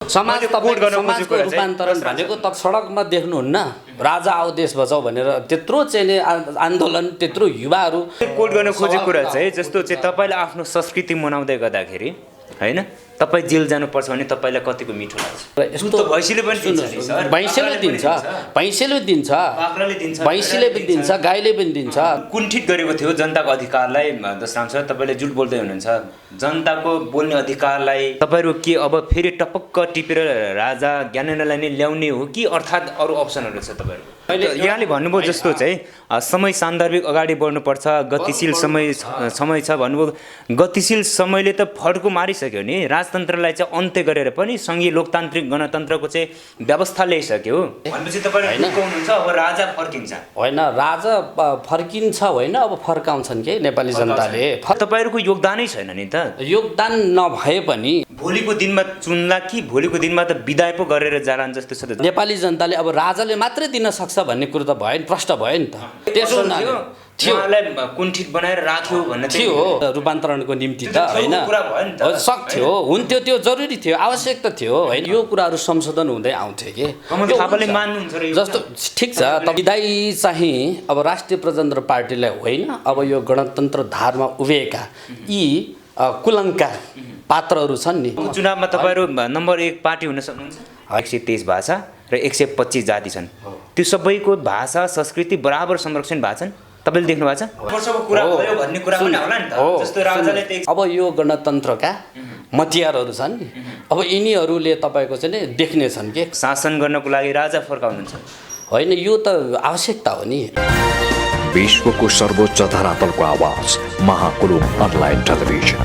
समाज समाजको रूपान्तरण भनेको त सडकमा देख्नुहुन्न राजा आऊ देश बचाऊ भनेर त्यत्रो चाहिँ आन्दोलन त्यत्रो युवाहरू कोड गर्न खोजेको कुरा चाहिँ जस्तो चाहिँ तपाईँले आफ्नो संस्कृति मनाउँदै गर्दाखेरि हैन तपाईँ जेल जानुपर्छ भने तपाईँलाई कतिको मिठो लाग्छ यस्तो भैँसीले पनि दिन्छ नि सर भैँसीले दिन्छ भैँसीले दिन्छ बाख्राले दिन्छ भैँसीले पनि दिन्छ गाईले पनि दिन्छ कुण्ठित गरेको थियो जनताको अधिकारलाई दशराम सर तपाईँले झुट बोल्दै हुनुहुन्छ जनताको बोल्ने अधिकारलाई तपाईँहरू के अब फेरि टपक्क टिपेर राजा ज्ञानेन्द्रलाई नै ल्याउने हो कि अर्थात् अरू अप्सनहरू छ तपाईँहरू यहाँले भन्नुभयो जस्तो चाहिँ समय सान्दर्भिक अगाडि बढ्नुपर्छ गतिशील समय छ भन्नुभयो गतिशील समयले त फड्को मारिसक्यो नि राजतन्त्रलाई चाहिँ अन्त्य गरेर पनि सङ्घीय लोकतान्त्रिक गणतन्त्रको चाहिँ व्यवस्था ल्याइसक्यो भनेपछि तपाईँले हुनुहुन्छ अब राजा फर्किन्छ होइन राजा फर्किन्छ होइन अब फर्काउँछन् के नेपाली जनताले तपाईँहरूको योगदानै छैन नि त योगदान नभए पनि भोलिको दिनमा चुन्ला कि भोलिको दिनमा त विदाय पो गरेर जालान् जस्तो छ त नेपाली जनताले अब राजाले मात्रै दिन सक्छ भन्ने कुरो त भयो नि प्रश्न भयो नि त त्यसो थियो कुण्ठित बनाएर राख्यो भन्ने थियो रूपान्तरणको निम्ति त होइन सक्थ्यो हुन्थ्यो त्यो जरुरी थियो आवश्यक त थियो होइन यो कुराहरू संशोधन हुँदै आउँथ्यो कि जस्तो ठिक छ विदाई चाहिँ अब राष्ट्रिय प्रजातन्त्र पार्टीलाई होइन अब यो गणतन्त्र धारमा उभिएका यी कुलङ्कार पात्रहरू छन् नि चुनावमा तपाईँहरू नम्बर 1 पार्टी हुन सक्नुहुन्छ 123 भाषा र 125 जाति छन् त्यो सबैको भाषा संस्कृति बराबर संरक्षण भएको छन् तपाईँले देख्नु भएको छ अब यो गणतन्त्रका मतियारहरू छन् नि अब यिनीहरूले तपाईँको चाहिँ देख्ने छन् के शासन गर्नको लागि राजा फर्काउनुहुन्छ होइन यो त आवश्यकता हो नि विश्वको सर्वोच्च धरातलको आवाज महाकुलुङ अनलाइन टेलिभिजन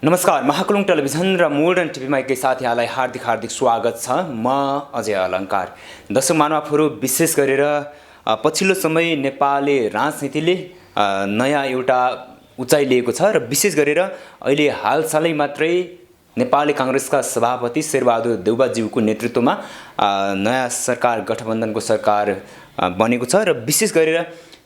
नमस्कार महाकुलुङ टेलिभिजन र मोडर्न टिभीमा एकैसाथ यहाँलाई हार्दिक स्वागत छ म अजय अलङ्कार दर्शक महानुभावहरू विशेष गरेर पछिल्लो समय नेपाली राजनीतिले नयाँ एउटा उचाइ लिएको छ र विशेष गरेर अहिले हालसालै मात्रै नेपाली काङ्ग्रेसका सभापति शेरबहादुर देउवाज्यूको नेतृत्वमा नयाँ सरकार गठबन्धनको सरकार बनेको छ र विशेष गरेर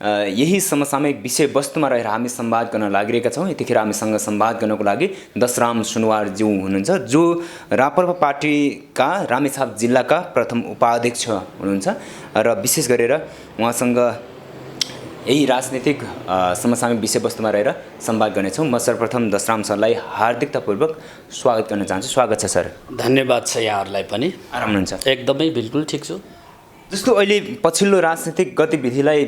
यही समसामयिक विषयवस्तुमा रहेर हामी संवाद गर्न लागिरहेका छौँ। यतिखेर हामीसँग संवाद गर्नको लागि दशराम सुनवारज्यू हुनुहुन्छ जो राप्रपा पार्टीका रामेछाप जिल्लाका प्रथम उपाध्यक्ष हुनुहुन्छ र विशेष गरेर उहाँसँग यही राजनीतिक समसामयिक विषयवस्तुमा रहेर संवाद गर्नेछौँ। म सर्वप्रथम दशराम सरलाई हार्दिकतापूर्वक स्वागत गर्न चाहन्छु। स्वागत छ सर। धन्यवाद छ यहाँहरूलाई पनि। आराम हुनुहुन्छ? एकदमै बिल्कुल ठिक छु। जस्तो अहिले पछिल्लो राजनीतिक गतिविधिलाई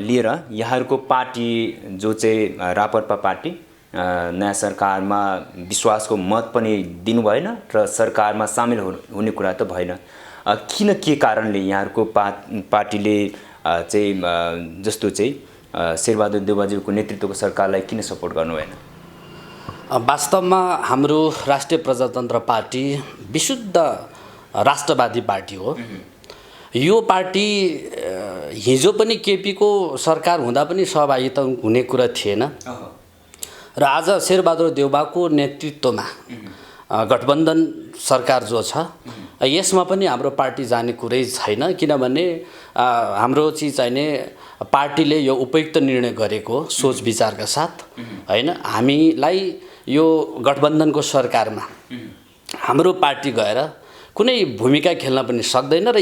लिएर यहाँहरूको पार्टी जो चाहिँ राप्रपा पार्टी नयाँ सरकारमा विश्वासको मत पनि दिनु भएन र सरकारमा सामेल हुने कुरा त भएन। किन के कारणले यहाँहरूको पार्टीले चाहिँ जस्तो चाहिँ शेरबहादुर देउवाज्यूको नेतृत्वको सरकारलाई किन सपोर्ट गर्नु भएन? वास्तवमा हाम्रो राष्ट्रिय प्रजातन्त्र पार्टी विशुद्ध राष्ट्रवादी पार्टी हो। यो पार्टी हिजो पनि केपीको सरकार हुँदा पनि सहभागिता हुने कुरा थिएन र आज शेरबहादुर देउवाको नेतृत्वमा गठबन्धन सरकार जो छ यसमा पनि हाम्रो पार्टी जाने कुरै छैन किनभने हाम्रो चाहिने पार्टीले यो उपयुक्त निर्णय गरेको सोच विचारका साथ हैन हामीलाई यो गठबन्धनको सरकारमा हाम्रो पार्टी गएर कुनै भूमिका खेल्न पनि सक्दैन र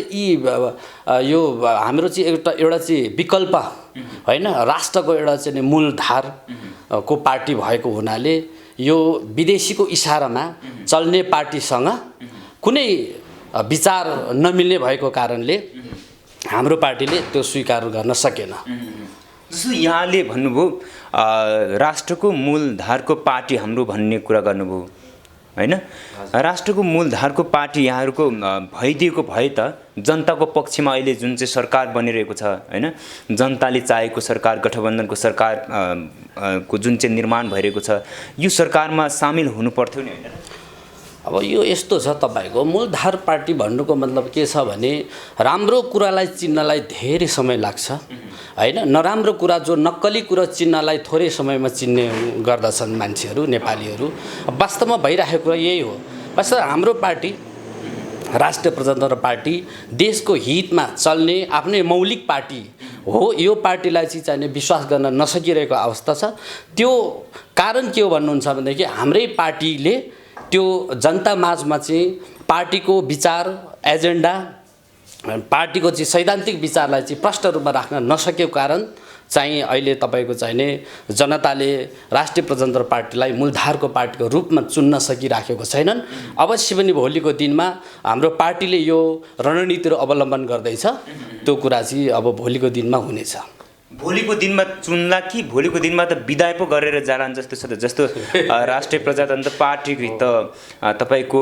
यो हाम्रो चाहिँ एउटा चाहिँ विकल्प हैन राष्ट्रको एउटा चाहिँ मूलधार को पार्टी भएको हुनाले यो विदेशीको इशारामा चल्ने पार्टीसँग कुनै विचार नमिल्ने भएको कारणले हाम्रो पार्टीले त्यो स्वीकार गर्न सकेन। जस्तो यहाँले भन्नुभयो राष्ट्रको मूलधारको पार्टी हाम्रो भन्ने कुरा गर्नुभयो हैन? राष्ट्रको मूलधारको पार्टी यहाँहरूको भइदिएको भए त जनताको पक्षमा अहिले जुन चाहिँ सरकार बनिरहेको छ हैन जनताले चाहेको सरकार गठबन्धनको सरकार को जुन चाहिँ निर्माण भइरहेको छ यो सरकारमा सामेल हुनु पर्थ्यो नि हैन? अब यो यस्तो छ तपाईको मूलधार पार्टी भन्नुको मतलब के छ भने राम्रो कुरालाई चिन्नलाई धेरै समय लाग्छ हैन नराम्रो कुरा जो नक्कली कुरा चिन्नलाई थोरै समयमा चिन्ने गर्दछन् मान्छेहरू नेपालीहरू। वास्तवमा भइरहेको कुरा यही हो। वास्तवमा हाम्रो पार्टी राष्ट्रिय प्रजातन्त्र पार्टी देशको हितमा चल्ने आफ्नै मौलिक पार्टी हो। यो पार्टीलाई चाहिँ विश्वास गर्न नसकिरहेको अवस्था छ। त्यो कारण के हो भन्नुहुन्छ भनेदेखि हाम्रै पार्टीले त्यो जनता माझमा चाहिँ पार्टीको विचार एजेन्डा पार्टीको चाहिँ सैद्धान्तिक विचारलाई चाहिँ प्रष्ट रूपमा राख्न नसकेको कारण चाहिँ अहिले तपाईँको चाहिने जनताले राष्ट्रिय प्रजातन्त्र पार्टीलाई मूलधारको पार्टीको रूपमा चुन्न सकिराखेको छैनन्। अवश्य पनि भोलिको दिनमा हाम्रो पार्टीले यो रणनीतिहरू अवलम्बन गर्दैछ, त्यो कुरा चाहिँ अब भोलिको दिनमा हुनेछ। भोलिको दिनमा चुन्ला कि भोलिको दिनमा त विदाय पो गरेर जालान् जस्तो छ। जस्तो राष्ट्रिय प्रजातन्त्र पार्टी त तपाईँको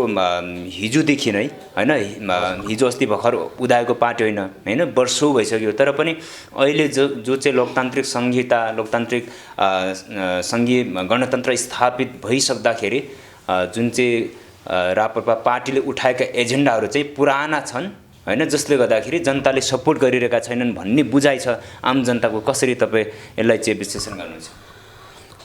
हिजोदेखि नै होइन, हिजो अस्ति भर्खर उदाएको पार्टी होइन, वर्षौँ भइसक्यो। तर पनि अहिले जो चाहिँ लोकतान्त्रिक संहिता लोकतान्त्रिक सङ्घीय गणतन्त्र स्थापित भइसक्दाखेरि जुन चाहिँ राप्रपा पार्टीले उठाएका एजेन्डाहरू चाहिँ पुराना छन् होइन, जसले गर्दाखेरि जनताले सपोर्ट गरिरहेका छैनन् भन्ने बुझाइ छ आम जनताको। कसरी तपाईँ यसलाई चाहिँ विश्लेषण गर्नुहुन्छ?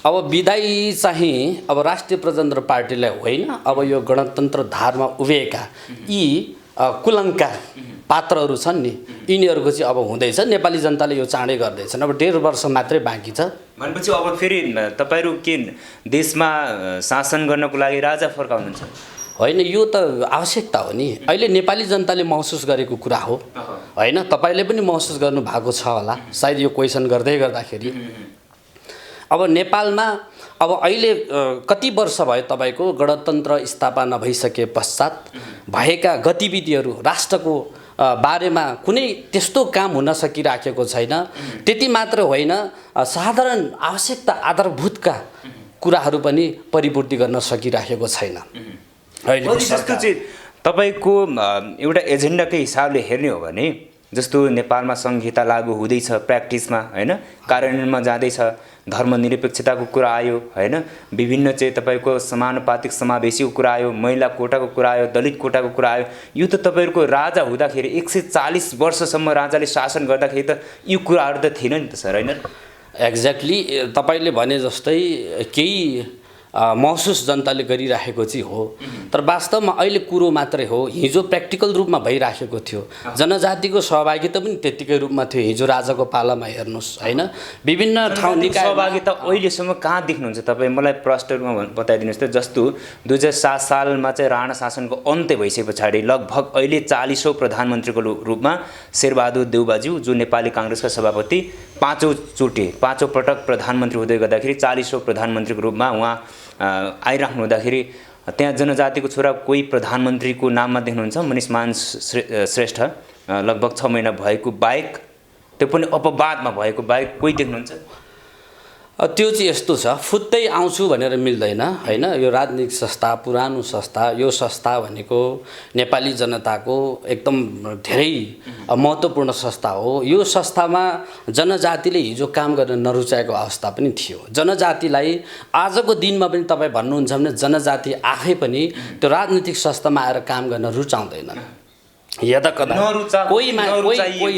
अब विदाई चाहिँ अब राष्ट्रिय प्रजातन्त्र पार्टीलाई होइन, अब यो गणतन्त्र धारमा उभिएका यी कुलङ्कार पात्रहरू छन् नि, यिनीहरूको चाहिँ अब हुँदैछ। नेपाली जनताले यो चाँडै गर्दैछन्, अब 1.5 वर्ष मात्रै बाँकी छ भनेपछि अब फेरि तपाईँहरू के देशमा शासन गर्नको लागि राजा फर्काउनुहुन्छ? होइन, यो त आवश्यकता हो नि। अहिले नेपाली जनताले महसुस गरेको कुरा हो होइन, तपाईँले पनि महसुस गर्नुभएको छ होला सायद यो क्वेसन गर्दै गर्दाखेरि। अब नेपालमा अब अहिले कति वर्ष भयो तपाईँको गणतन्त्र स्थापना भइसके पश्चात भएका गतिविधिहरू राष्ट्रको बारेमा कुनै त्यस्तो काम हुन सकिराखेको छैन। त्यति मात्र होइन, साधारण आवश्यकता आधारभूतका कुराहरू पनि परिपूर्ति गर्न सकिराखेको छैन। जस्तो चाहिँ तपाईँको एउटा एजेन्डाकै हिसाबले हेर्ने हो भने जस्तो नेपालमा संहिता लागू हुँदैछ प्र्याक्टिसमा होइन, कार्यान्वयनमा जाँदैछ, धर्मनिरपेक्षताको कुरा आयो होइन, विभिन्न चाहिँ तपाईँको समानुपातिक समावेशीको कुरा आयो, महिला कोटाको कुरा आयो, दलित कोटाको कुरा आयो। यो त तपाईँहरूको राजा हुँदाखेरि 140 वर्षसम्म राजाले शासन गर्दाखेरि त यो कुराहरू त थिएन नि त सर, होइन? एक्ज्याक्टली तपाईँले भने जस्तै केही महसुस जनताले गरिराखेको चाहिँ हो, तर वास्तवमा अहिले कुरो मात्रै हो। हिजो प्र्याक्टिकल रूपमा भइराखेको थियो, जनजातिको सहभागिता पनि त्यत्तिकै रूपमा थियो हिजो राजाको पालामा हेर्नुहोस् होइन। विभिन्न ठाउँ निकाय सहभागिता अहिलेसम्म कहाँ देख्नुहुन्छ तपाईँ? मलाई प्रष्ट रूपमा बताइदिनुहोस् त। जस्तो 2007 सालमा चाहिँ राणा शासनको अन्त्य भइसके पछाडि लगभग अहिले 40औँ प्रधानमन्त्रीको रूपमा शेरबहादुर देउबाज्यू जो नेपाली काङ्ग्रेसका सभापति 5औँ पटक प्रधानमन्त्री हुँदै गर्दाखेरि 40औँ प्रधानमन्त्रीको रूपमा उहाँ आइराख्नु हुँदाखेरि त्यहाँ जनजातिको छोरा कोही प्रधानमन्त्रीको नाममा देख्नुहुन्छ? मनिषमान श्रेष्ठ लगभग 6 महिना भएको बाहेक, त्यो पनि अपवादमा भएको बाहेक कोही देख्नुहुन्छ? त्यो चाहिँ यस्तो छ, फुत्तै आउँछु भनेर मिल्दैन होइन। यो राजनीतिक संस्था पुरानो संस्था, यो संस्था भनेको नेपाली जनताको एकदम धेरै महत्त्वपूर्ण संस्था हो। यो संस्थामा जनजातिले हिजो काम गर्न नरुचाएको अवस्था पनि थियो। जनजातिलाई आजको दिनमा पनि तपाईँ भन्नुहुन्छ भने जनजाति आफै पनि त्यो राजनीतिक संस्थामा आएर काम गर्न रुचाउँदैनन्। यदाकदा कोही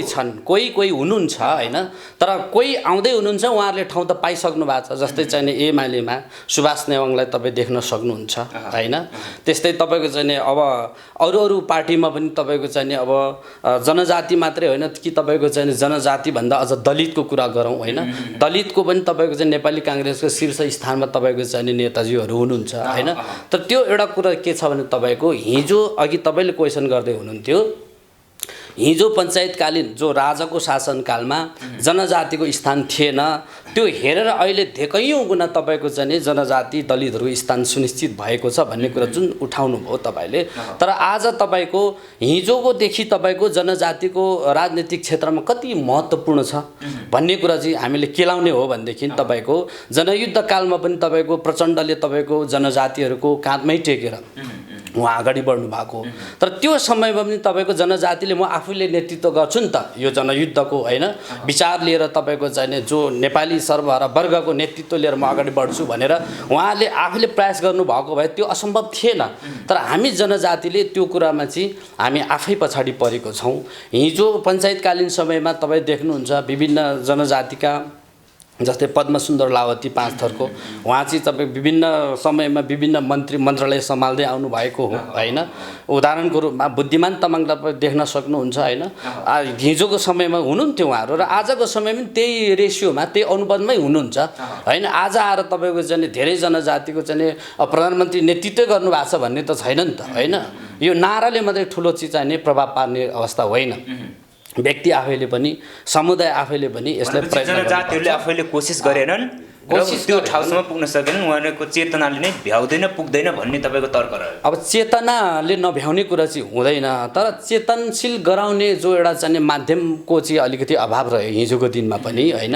छन्, कोही हुनुहुन्छ होइन, तर कोही आउँदै हुनुहुन्छ, उहाँहरूले ठाउँ त पाइसक्नु भएको छ। जस्तै चाहिँ एमालेमा सुभाष नेवाङलाई तपाईँ देख्न सक्नुहुन्छ होइन। त्यस्तै तपाईँको चाहिँ अब अरू पार्टीमा पनि तपाईँको चाहिँ अब जनजाति मात्रै होइन कि तपाईँको चाहिँ जनजातिभन्दा अझ दलितको कुरा गरौँ होइन। दलितको पनि तपाईँको चाहिँ नेपाली काङ्ग्रेसको शीर्ष स्थानमा तपाईँको चाहिँ नेताजीहरू हुनुहुन्छ होइन। तर त्यो एउटा कुरा के छ भने तपाईँको हिजो अघि तपाईँले क्वेसन गर्दै हुनुहुन्थ्यो, हिजो पञ्चायतकालीन जो राजाको शासनकालमा जनजातिको स्थान थिएन, त्यो हेरेर अहिले धेकैयौँ गुणा तपाईँको चाहिँ जनजाति दलितहरूको स्थान सुनिश्चित भएको छ भन्ने कुरा जुन उठाउनु भयो तपाईँले। तर आज तपाईँको हिजोकोदेखि तपाईँको जनजातिको राजनीतिक क्षेत्रमा कति महत्त्वपूर्ण छ भन्ने कुरा चाहिँ हामीले केलाउने हो भनेदेखि तपाईँको जनयुद्धकालमा पनि तपाईँको प्रचण्डले तपाईँको जनजातिहरूको काँधमै टेकेर उहाँ अगाडि बढ्नु भएको। तर त्यो समयमा पनि तपाईँको जनजातिले म आफूले नेतृत्व गर्छु नि त यो जनयुद्धको होइन, विचार लिएर तपाईँको चाहिँ जो नेपाली सर्वहारा वर्गको नेतृत्व लिएर म अगाडि बढ्छु भनेर उहाँले आफूले प्रयास गर्नुभएको भए त्यो असम्भव थिएन। तर हामी जनजातिले त्यो कुरामा चाहिँ हामी आफै पछाडि परेको छौँ। हिजो पञ्चायतकालीन समयमा तपाईँ देख्नुहुन्छ विभिन्न जनजातिका जस्तै पद्मसुन्दर लावती 5 थरको उहाँ चाहिँ तपाईँ विभिन्न समयमा विभिन्न मन्त्रालय सम्हाल्दै आउनुभएको हो होइन। उदाहरणको रूपमा बुद्धिमान तामाङलाई तपाईँ देख्न सक्नुहुन्छ होइन। हिजोको समयमा हुनुहुन्थ्यो उहाँहरू र आजको समयमा त्यही रेसियोमा त्यही अनुपातमै हुनुहुन्छ होइन। आज आएर तपाईँको चाहिँ धेरै जनजातिको चाहिँ प्रधानमन्त्री नेतृत्व गर्नुभएको छ भन्ने त छैन नि त होइन। यो नाराले मात्रै ठुलो चिज चाहिँ प्रभाव पार्ने अवस्था होइन। व्यक्ति आफैले पनि समुदाय आफैले पनि यसलाई जनजातिहरूले आफैले कोसिस गरेनन्, त्यो ठाउँसम्म पुग्न सकेनन्, उहाँहरूको चेतनाले नै भ्याउँदैन पुग्दैन भन्ने तपाईँको तर्क रह्यो। अब चेतनाले नभ्याउने कुरा चाहिँ हुँदैन, तर चेतनशील गराउने जो एउटा चाहिँ माध्यमको चाहिँ अलिकति अभाव रह्यो हिजोको दिनमा पनि होइन।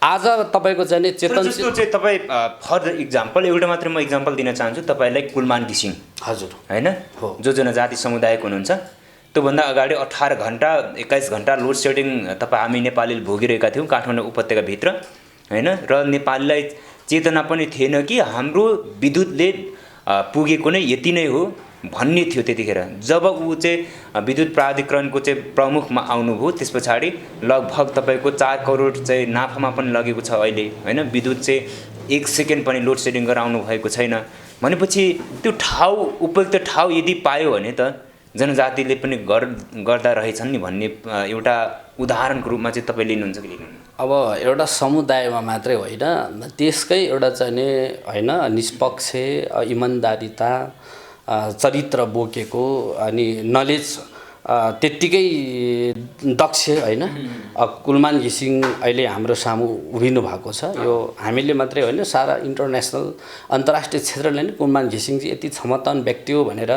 आज तपाईँको चाहिँ चेतनशील चाहिँ तपाईँ फर इक्जाम्पल एउटा मात्रै म इक्जाम्पल दिन चाहन्छु तपाईँलाई कुलमान घिसिङ हजुर होइन जो जनजाति समुदायको हुनुहुन्छ। त्योभन्दा अगाडि 18 घन्टा 21 घन्टा लोड सेडिङ हामी नेपालीले भोगिरहेका थियौँ काठमाडौँ उपत्यकाभित्र होइन। र नेपालीलाई चेतना पनि थिएन कि हाम्रो विद्युतले पुगेको नै यति नै हो भन्ने थियो त्यतिखेर। जब ऊ चाहिँ विद्युत प्राधिकरणको चाहिँ प्रमुखमा आउनुभयो त्यस पछाडि लगभग तपाईँको 4 करोड चाहिँ नाफामा पनि लगेको छ अहिले होइन। विद्युत चाहिँ 1 सेकेन्ड पनि लोड सेडिङ गराउनु भएको छैन भनेपछि त्यो ठाउँ उपयुक्त ठाउँ यदि पायो भने त जनजातिले पनि गर्दा रहेछन् नि भन्ने एउटा उदाहरणको रूपमा चाहिँ तपाईँ लिनुहुन्छ कि लिनुहुन्न? अब एउटा समुदायमा मात्रै होइन त्यसकै एउटा चाहिँ होइन निष्पक्ष इमान्दारिता चरित्र बोकेको अनि नलेज त्यत्तिकै दक्ष होइन कुलमान घिसिङ अहिले हाम्रो सामु उभिनु भएको छ। यो हामीले मात्रै होइन सारा इन्टरनेसनल अन्तर्राष्ट्रिय क्षेत्रले नै कुलमान घिसिङ चाहिँ यति क्षमतावान व्यक्ति हो भनेर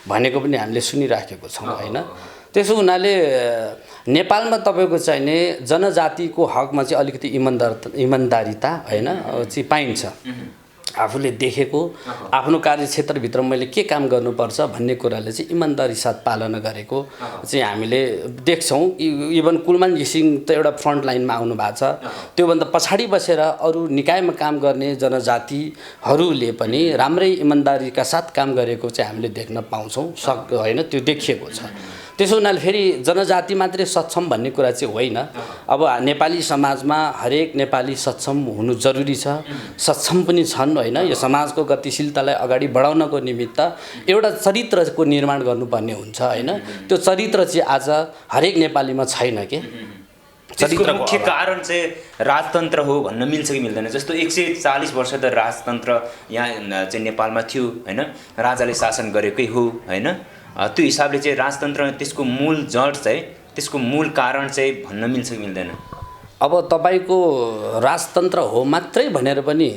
भनेको पनि हामीले सुनिराखेको छौँ होइन। त्यसो हुनाले नेपालमा तपाईँको चाहिने जनजातिको हकमा चाहिँ अलिकति इमान्दारिता होइन चाहिँ पाइन्छ। आफूले देखेको आफ्नो कार्यक्षेत्रभित्र मैले के काम गर्नुपर्छ भन्ने कुराले चाहिँ इमान्दारी साथ पालना गरेको चाहिँ हामीले देख्छौँ। इभन कुलमान घिसिङ त एउटा फ्रन्ट लाइनमा आउनु भएको छ, त्योभन्दा पछाडि बसेर अरू निकायमा काम गर्ने जनजातिहरूले पनि राम्रै इमान्दारीका साथ काम गरेको चाहिँ हामीले देख्न पाउँछौँ होइन, त्यो देखिएको छ। त्यसो हुनाले फेरि जनजाति मात्रै सक्षम भन्ने कुरा चाहिँ होइन। अब नेपाली समाजमा हरेक नेपाली सक्षम हुनु जरुरी छ, सक्षम पनि छन् होइन। यो समाजको गतिशीलतालाई अगाडि बढाउनको निमित्त एउटा चरित्रको निर्माण गर्नुपर्ने हुन्छ होइन। त्यो चरित्र चाहिँ आज हरेक नेपालीमा छैन के। चरित्रको मुख्य कारण चाहिँ राजतन्त्र हो भन्न मिल्छ कि मिल्दैन? जस्तो 140 वर्ष त राजतन्त्र यहाँ चाहिँ नेपालमा थियो होइन, राजाले शासन गरेकै हो होइन। त्यो हिसाबले चाहिँ राजतन्त्र त्यसको मूल जड चाहिँ त्यसको मूल कारण चाहिँ भन्न मिल्छ कि मिल्दैन? अब तपाईँको राजतन्त्र हो मात्रै भनेर पनि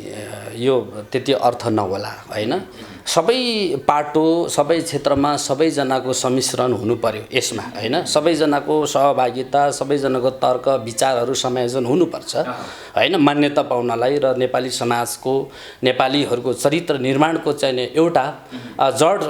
यो त्यति अर्थ नहोला होइन। सबै पाटो सबै क्षेत्रमा सबैजनाको सम्मिश्रण हुनु पर्यो यसमा होइन। सबैजनाको सहभागिता सबैजनाको तर्क विचारहरू संयोजन हुनुपर्छ होइन मान्यता पाउनलाई र नेपाली समाजको नेपालीहरूको चरित्र निर्माणको चाहिँ एउटा जड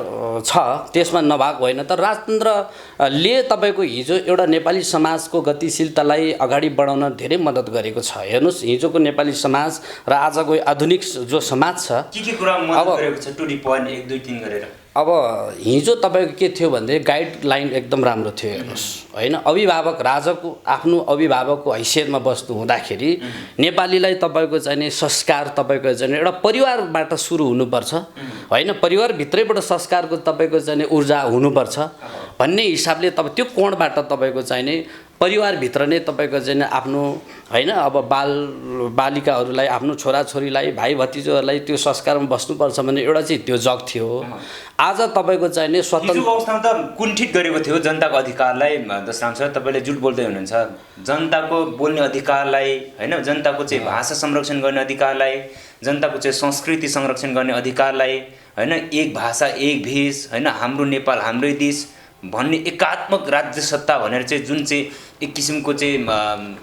छ त्यसमा नभएको होइन। तर राजतन्त्रले तपाईँको हिजो एउटा नेपाली समाजको गतिशीलतालाई अगाडि बढाउन धेरै मद्दत गरेको छ। हेर्नुहोस् हिजोको नेपाली समाज र आजको आधुनिक जो समाज छ के कुरा मद्दत गरेको छ? 2 point 1 2 3 गरेर अब हिजो तपाईँको के थियो भने गाइडलाइन एकदम राम्रो थियो हेर्नुहोस् होइन। अभिभावक राजाको आफ्नो अभिभावकको हैसियतमा बस्नु हुँदाखेरि नेपालीलाई तपाईँको चाहिने संस्कार तपाईँको चाहिँ एउटा परिवारबाट सुरु हुनुपर्छ होइन। परिवारभित्रैबाट संस्कारको तपाईँको चाहिने ऊर्जा हुनुपर्छ भन्ने हिसाबले तपाईँ त्यो कोणबाट तपाईँको चाहिने परिवारभित्र नै तपाईँको चाहिँ आफ्नो होइन अब बालिकाहरूलाई आफ्नो छोराछोरीलाई भाइ भतिजोहरूलाई त्यो संस्कारमा बस्नुपर्छ भन्ने एउटा चाहिँ त्यो जग थियो। आज तपाईँको चाहिने स्वतन्त्र अवस्थामा त कुण्ठित गरेको थियो जनताको अधिकारलाई। दशराम सर तपाईँले झुट बोल्दै हुनुहुन्छ। जनताको बोल्ने अधिकारलाई होइन, जनताको चाहिँ भाषा संरक्षण गर्ने अधिकारलाई, जनताको चाहिँ संस्कृति संरक्षण गर्ने अधिकारलाई होइन, एक भाषा एक भेष होइन, हाम्रो नेपाल हाम्रै देश भन्ने एकात्मक राज्य सत्ता भनेर चाहिँ जुन चाहिँ एक किसिमको चाहिँ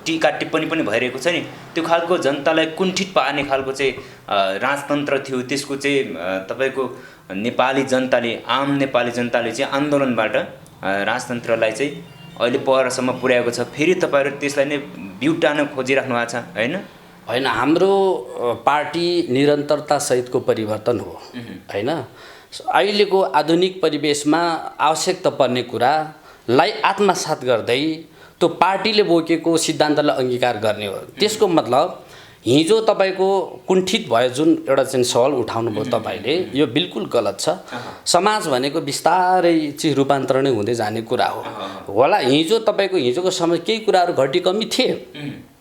टीका टिप्पणी पनि भइरहेको छ नि, त्यो खालको जनतालाई कुण्ठित पार्ने खालको चाहिँ राजतन्त्र थियो। त्यसको चाहिँ तपाईँको नेपाली जनताले आम नेपाली जनताले चाहिँ आन्दोलनबाट राजतन्त्रलाई चाहिँ अहिले परसम्म पुर्याएको छ। फेरि तपाईँहरू त्यसलाई नै बिउटान खोजिराख्नु भएको छ होइन? होइन, हाम्रो पार्टी निरन्तरतासहितको परिवर्तन हो होइन। अहिलेको आधुनिक परिवेशमा आवश्यकता पर्ने कुरालाई आत्मसात गर्दै त्यो पार्टीले बोकेको सिद्धान्तलाई अङ्गीकार गर्ने हो। त्यसको मतलब हिजो तपाईँको कुण्ठित भयो जुन एउटा चाहिँ सवाल उठाउनु भयो तपाईँले, यो बिल्कुल गलत छ। समाज भनेको बिस्तारै चाहिँ रूपान्तरणै हुँदै जाने कुरा हो होला। हिजो तपाईँको हिजोको समय केही कुराहरू घटी कमी थिए,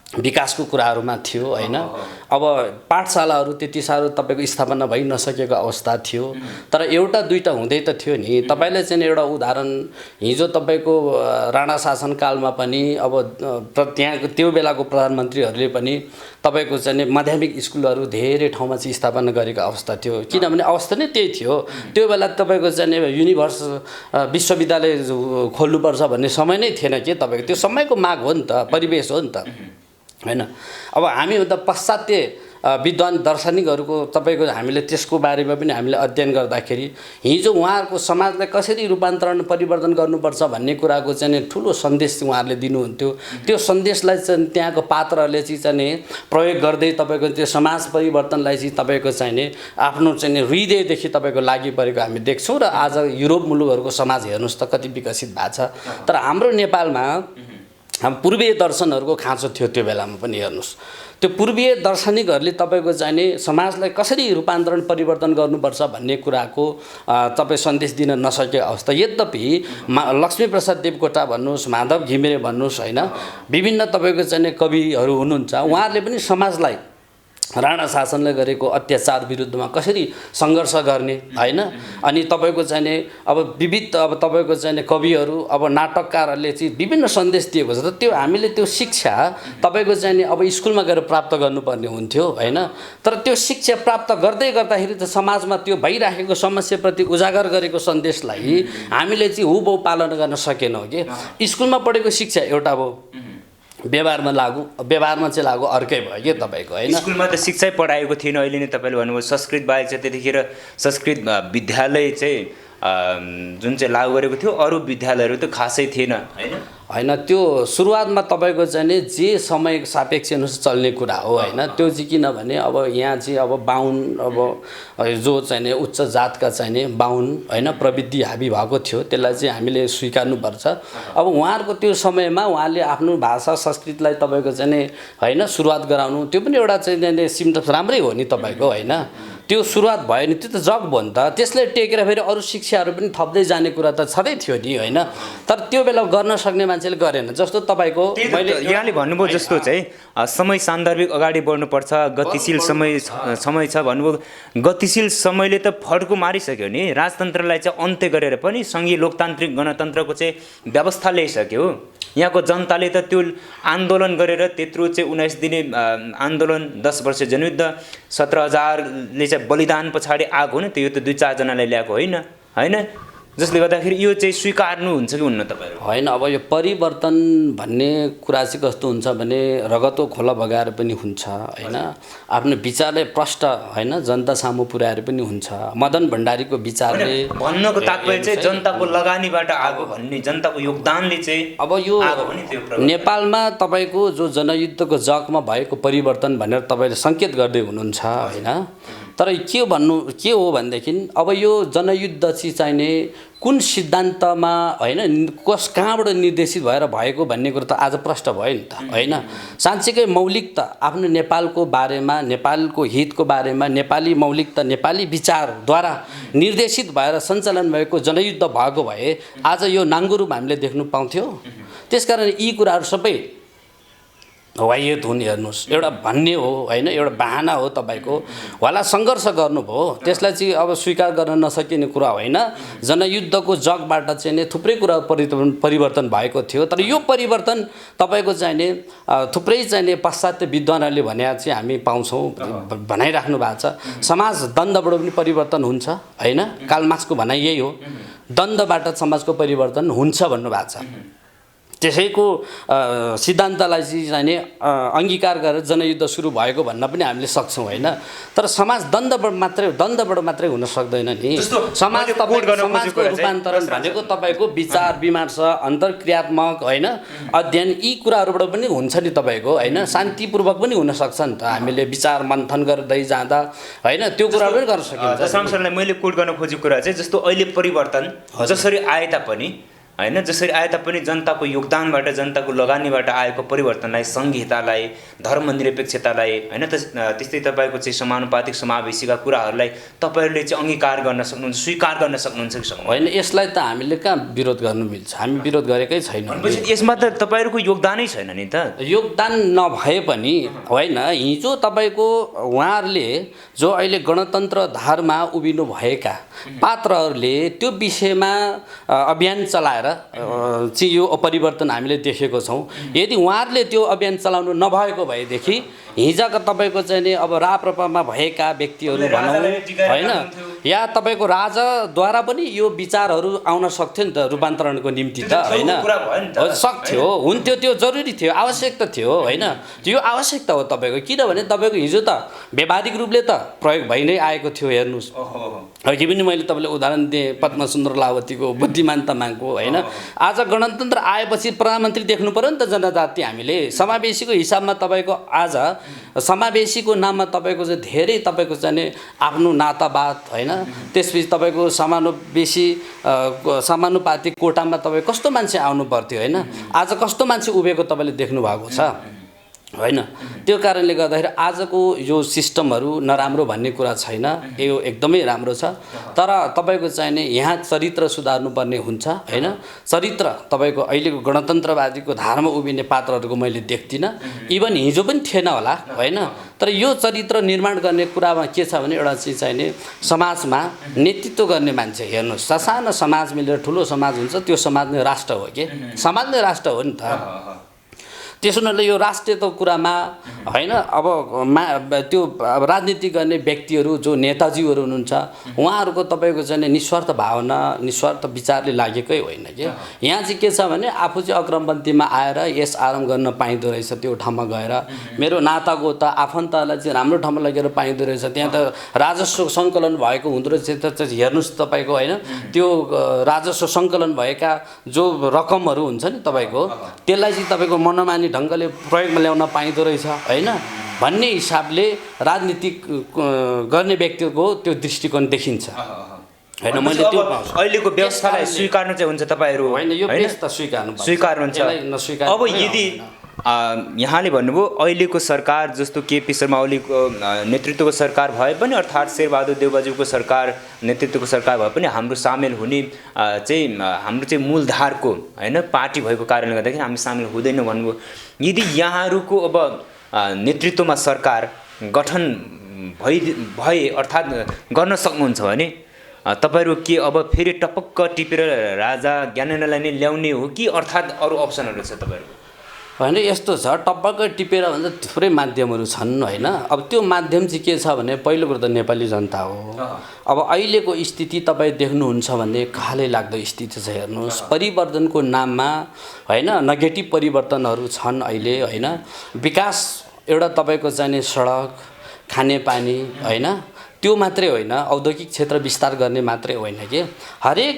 विकासको कुराहरूमा थियो होइन। अब पाठशालाहरू त्यति साह्रो तपाईँको स्थापना भइ नसकेको अवस्था थियो, तर एउटा दुईटा हुँदै त थियो नि। तपाईँले चाहिँ एउटा उदाहरण, हिजो तपाईँको राणा शासनकालमा पनि अब त्यहाँको त्यो बेलाको प्रधानमन्त्रीहरूले पनि तपाईँको चाहिँ माध्यमिक स्कुलहरू धेरै ठाउँमा चाहिँ स्थापना गरेको अवस्था थियो, किनभने अवस्था नै त्यही थियो। त्यो बेला तपाईँको चाहिँ युनिभर्स विश्वविद्यालय खोल्नुपर्छ भन्ने समय नै थिएन कि तपाईँको, त्यो समयको माग हो नि त, परिवेश हो नि त होइन। अब हामीभन्दा पाश्चात्य विद्वान दार्शनिकहरूको तपाईँको हामीले त्यसको बारेमा पनि हामीले अध्ययन गर्दाखेरि हिजो उहाँहरूको समाजलाई कसरी रूपान्तरण परिवर्तन गर्नुपर्छ भन्ने कुराको चाहिँ ठुलो सन्देश उहाँहरूले दिनुहुन्थ्यो। त्यो सन्देशलाई चाहिँ त्यहाँको पात्रहरूले चाहिँ प्रयोग गर्दै तपाईँको त्यो समाज परिवर्तनलाई चाहिँ तपाईँको चाहिँ आफ्नो चाहिँ हृदयदेखि तपाईँको लागि परेको हामी देख्छौँ। र आज युरोप मुलुकहरूको समाज हेर्नुहोस् त कति विकसित भएको छ। तर हाम्रो नेपालमा पूर्वीय दर्शनहरूको खाँचो थियो त्यो बेलामा पनि। हेर्नुहोस् त्यो पूर्वीय दार्शनिकहरूले तपाईँको चाहिने समाजलाई कसरी रूपान्तरण परिवर्तन गर्नुपर्छ भन्ने कुराको तपाईँ सन्देश दिन नसकेको अवस्था। यद्यपि लक्ष्मीप्रसाद देवकोटा भन्नुहोस्, माधव घिमिरे भन्नुहोस् होइन, विभिन्न तपाईँको चाहिने कविहरू हुनुहुन्छ, उहाँहरूले पनि समाजलाई राणा शासनले गरेको अत्याचार विरुद्धमा कसरी सङ्घर्ष गर्ने होइन। अनि तपाईँको चाहिने अब विविध अब तपाईँको चाहिने कविहरू अब नाटककारहरूले चाहिँ विभिन्न सन्देश दिएको छ। त्यो हामीले त्यो शिक्षा तपाईँको चाहिने अब स्कुलमा गएर प्राप्त गर्नुपर्ने हुन्थ्यो होइन। तर त्यो शिक्षा प्राप्त गर्दै गर्दाखेरि त समाजमा त्यो भइराखेको समस्याप्रति उजागर गरेको सन्देशलाई हामीले चाहिँ हुबहु पालन गर्न सकेनौँ कि। स्कुलमा पढेको शिक्षा एउटा हो, व्यवहारमा चाहिँ लागु अर्कै भयो कि तपाईँको होइन। स्कुलमा त शिक्षै पढाएको थिएन। अहिले नै तपाईँले भन्नुभयो संस्कृत बाहेक चाहिँ त्यतिखेर संस्कृत विद्यालय चाहिँ जुन चाहिँ लागू गरेको थियो, अरू विद्यालयहरू त खासै थिएन होइन। त्यो सुरुवातमा तपाईँको चाहिँ नि जे समय सापेक्ष अनुसार चल्ने कुरा हो होइन। त्यो चाहिँ किनभने अब यहाँ चाहिँ अब बाहुन अब जो चाहिँ नि उच्च जातका चाहिँ नि बाहुन होइन प्रविधि हाबी भएको थियो, त्यसलाई चाहिँ हामीले स्वीकार्नुपर्छ। अब उहाँहरूको त्यो समयमा उहाँले आफ्नो भाषा संस्कृतलाई तपाईँको चाहिँ नि होइन सुरुवात गराउनु, त्यो पनि एउटा चाहिँ सिम्टम्स राम्रै हो नि तपाईँको होइन। त्यो सुरुवात भयो नि, त्यो त जग भयो नि त। त्यसले टेकेर फेरि अरू शिक्षाहरू पनि थप्दै जाने कुरा त छँदै थियो नि होइन। तर त्यो बेला गर्न सक्ने मान्छेले गरेन। जस्तो तपाईँको मैले यहाँले भन्नुभयो जस्तो चाहिँ समय सान्दर्भिक अगाडि बढ्नुपर्छ, गतिशील समय छ भन्नुभयो। गतिशील समयले त फड्को मारिसक्यो नि। राजतन्त्रलाई चाहिँ अन्त्य गरेर पनि सङ्घीय लोकतान्त्रिक गणतन्त्रको चाहिँ व्यवस्था ल्याइसक्यो। यहाँको जनताले त त्यो आन्दोलन गरेर त्यत्रो चाहिँ 19 दिने आन्दोलन, 10 वर्ष जनयुद्ध, 17,000ले चाहिँ बलिदान पछाडि आएको हो नि त। यो त 2-4 जनाले ल्याएको होइन। जसले गर्दाखेरि यो चाहिँ स्वीकार्नुहुन्छ कि हुन्न तपाईँहरू? होइन, अब यो परिवर्तन भन्ने कुरा चाहिँ कस्तो हुन्छ भने रगतो खोला बगाएर पनि हुन्छ होइन। आफ्नो विचारलाई प्रष्ट होइन जनता सामु पुर्याएर पनि हुन्छ। मदन भण्डारीको विचारले भन्नको तात्पर्य चाहिँ जनताको लगानीबाट आएको भन्ने, जनताको योगदानले चाहिँ अब यो नेपालमा तपाईँको जो जनयुद्धको जगमा भएको परिवर्तन भनेर तपाईँले सङ्केत गर्दै हुनुहुन्छ होइन। तर के हो भनेदेखि अब यो जनयुद्ध चाहिँ चाहिने कुन सिद्धान्तमा होइन, कहाँबाट निर्देशित भएर भएको भन्ने कुरो त आज प्रष्ट भयो नि त होइन। साँच्चीकै मौलिकता आफ्नो नेपालको बारेमा, नेपालको हितको बारेमा, नेपाली मौलिकता, नेपाली विचारद्वारा निर्देशित भएर सञ्चालन भएको जनयुद्ध भएको भए आज यो नाङ्गो रूप हामीले देख्नु पाउँथ्यौँ। त्यसकारण यी कुराहरू सबै वायत हुन्। हेर्नुहोस्, एउटा भन्ने हो होइन, एउटा बहाना हो तपाईँको। होला सङ्घर्ष गर्नुभयो, त्यसलाई चाहिँ अब स्वीकार गर्न नसकिने कुरा होइन। जनयुद्धको जगबाट चाहिँ नि थुप्रै कुरा परिवर्तन भएको थियो। तर यो परिवर्तन तपाईँको चाहिने थुप्रै चाहिने पाश्चात्य विद्वानहरूले भने चाहिँ हामी पाउँछौँ, भनाइराख्नु भएको छ। समाज द्वन्द्वबाट पनि परिवर्तन हुन्छ होइन। कार्ल मार्क्सको भनाइ यही हो, द्वन्द्वबाट समाजको परिवर्तन हुन्छ भन्नुभएको छ। त्यसैको सिद्धान्तलाई चाहिँ अङ्गीकार गरेर जनयुद्ध सुरु भएको भन्न पनि हामीले सक्छौँ होइन। तर समाज द्वन्द्वबाट मात्रै हुन सक्दैन नि। समाजको रूपान्तरण भनेको तपाईँको विचार विमर्श, अन्तर्क्रियात्मक होइन अध्ययन, यी कुराहरूबाट पनि हुन्छ नि तपाईँको होइन। शान्तिपूर्वक पनि हुनसक्छ नि त। हामीले विचार मन्थन गर्दै जाँदा होइन त्यो कुराहरू पनि गर्न सकिन्छ। सांसदलाई मैले कोट गर्न खोजेको कुरा चाहिँ जस्तो अहिले परिवर्तन जसरी आए तापनि होइन जसरी आए तापनि जनताको योगदानबाट जनताको लगानीबाट आएको परिवर्तनलाई संहितालाई धर्मनिरपेक्षतालाई होइन त्यस्तै तपाईँको चाहिँ समानुपातिक समावेशीका कुराहरूलाई तपाईँहरूले चाहिँ अङ्गीकार गर्न सक्नुहुन्छ स्वीकार गर्न सक्नुहुन्छ कि सक्नुहुन्छ होइन यसलाई त हामीले कहाँ विरोध गर्नु मिल्छ हामी विरोध गरेकै छैनौँ यसमा त तपाईँहरूको योगदानै छैन नि त योगदान नभए पनि होइन हिजो तपाईँको उहाँहरूले जो अहिले गणतन्त्र धारमा उभिनु भएका पात्रहरूले त्यो विषयमा अभियान चलाएर चाहिँ यो परिवर्तन हामीले देखेको छौँ यदि उहाँहरूले त्यो अभियान चलाउनु नभएको भएदेखि हिजोका तपाईँको चाहिँ नि अब राप्रपामा भएका व्यक्तिहरू भनौँ होइन या तपाईँको राजाद्वारा पनि यो विचारहरू आउन सक्थ्यो नि त रूपान्तरणको निम्ति त होइन सक्थ्यो हुन्थ्यो त्यो जरुरी थियो आवश्यकता थियो होइन त्यो आवश्यकता हो तपाईँको किनभने तपाईँको हिजो त व्यावहारिक रूपले त प्रयोग भइ नै आएको थियो हेर्नुहोस् अघि पनि मैले तपाईँलाई उदाहरण दिएँ पद्मसुन्दर लावतीको बुद्धिमान तामाङको होइन आज गणतन्त्र आएपछि प्रधानमन्त्री देख्नु पर्यो नि त जनजाति हामीले समावेशीको हिसाबमा तपाईँको आज समावेशीको नाममा तपाईँको चाहिँ धेरै तपाईँको चाहिँ आफ्नो नातावाद होइन त्यसपछि तपाईँको समानुपातिक कोटामा तपाईँ कस्तो मान्छे आउनु पर्थ्यो होइन आज कस्तो मान्छे उभिएको तपाईँले देख्नु भएको छ होइन त्यो कारणले गर्दाखेरि आजको यो सिस्टमहरू नराम्रो भन्ने कुरा छैन यो एकदमै राम्रो छ तर तपाईँको चाहिने यहाँ चरित्र सुधार्नुपर्ने हुन्छ होइन चरित्र तपाईँको अहिलेको गणतन्त्रवादीको धारमा उभिने पात्रहरूको मैले देख्दिनँ इभन हिजो पनि थिएन होला होइन तर यो चरित्र निर्माण गर्ने कुरामा के छ भने एउटा चाहिँ चाहिने समाजमा नेतृत्व गर्ने मान्छे हेर्नुहोस् ससानो समाज मिलेर ठुलो समाज हुन्छ त्यो समाज नै राष्ट्र हो कि समाज नै राष्ट्र हो नि त त्यसो हुनाले यो राष्ट्रियताको कुरामा होइन अब त्यो राजनीति गर्ने व्यक्तिहरू जो नेताजीहरू हुनुहुन्छ उहाँहरूको तपाईँको चाहिँ निस्वार्थ भावना निस्वार्थ विचारले लागेकै होइन कि यहाँ चाहिँ के छ भने आफू चाहिँ अग्रमपन्थीमा आएर यस आराम गर्न पाइँदो रहेछ त्यो ठाउँमा गएर मेरो नाताको त आफन्तलाई चाहिँ राम्रो ठाउँमा लगेर पाइँदो रहेछ त्यहाँ त राजस्व सङ्कलन भएको हुँदो रहेछ त हेर्नुहोस् तपाईँको होइन त्यो राजस्व सङ्कलन भएका जो रकमहरू हुन्छ नि तपाईँको त्यसलाई चाहिँ तपाईँको मनोमानी ढङ्गले प्रयोगमा ल्याउन पाइँदो रहेछ होइन भन्ने हिसाबले राजनीतिक गर्ने व्यक्तिको त्यो दृष्टिकोण देखिन्छ होइन मैले त्यो अहिलेको व्यवस्थालाई स्वीकार्नु चाहिँ हुन्छ तपाईँहरू होइन यो व्यवस्था स्वीकार्नुहुन्छ अब यदि यहाँले भन्नुभयो अहिलेको सरकार जस्तो केपी शर्मा ओलीको नेतृत्वको सरकार भए पनि अर्थात् शेरबहादुर देउबाज्यूको सरकार नेतृत्वको सरकार भए पनि हाम्रो सामेल हुने चाहिँ हाम्रो चाहिँ मूलधारको होइन पार्टी भएको कारणले गर्दाखेरि हामी सामेल हुँदैनौँ भन्नुभयो यदि यहाँहरूको अब नेतृत्वमा सरकार गठन भए अर्थात् गर्न सक्नुहुन्छ भने तपाईँहरू के अब फेरि टपक्क टिपेर राजा ज्ञानेन्द्रलाई नै ल्याउने हो कि अर्थात् अरू अप्सनहरू छ तपाईँहरू होइन यस्तो छ टपक्क टिपेर भन्दा थुप्रै माध्यमहरू छन् होइन अब त्यो माध्यम चाहिँ के छ भने पहिलो कुरो त नेपाली जनता हो अब अहिलेको स्थिति तपाईँ देख्नुहुन्छ भने कालै लाग्दो स्थिति छ हेर्नुहोस् परिवर्तनको नाममा होइन नेगेटिभ परिवर्तनहरू छन् अहिले होइन विकास एउटा तपाईँको चाहिने सडक खानेपानी होइन त्यो मात्रै होइन औद्योगिक क्षेत्र विस्तार गर्ने मात्रै होइन कि हरेक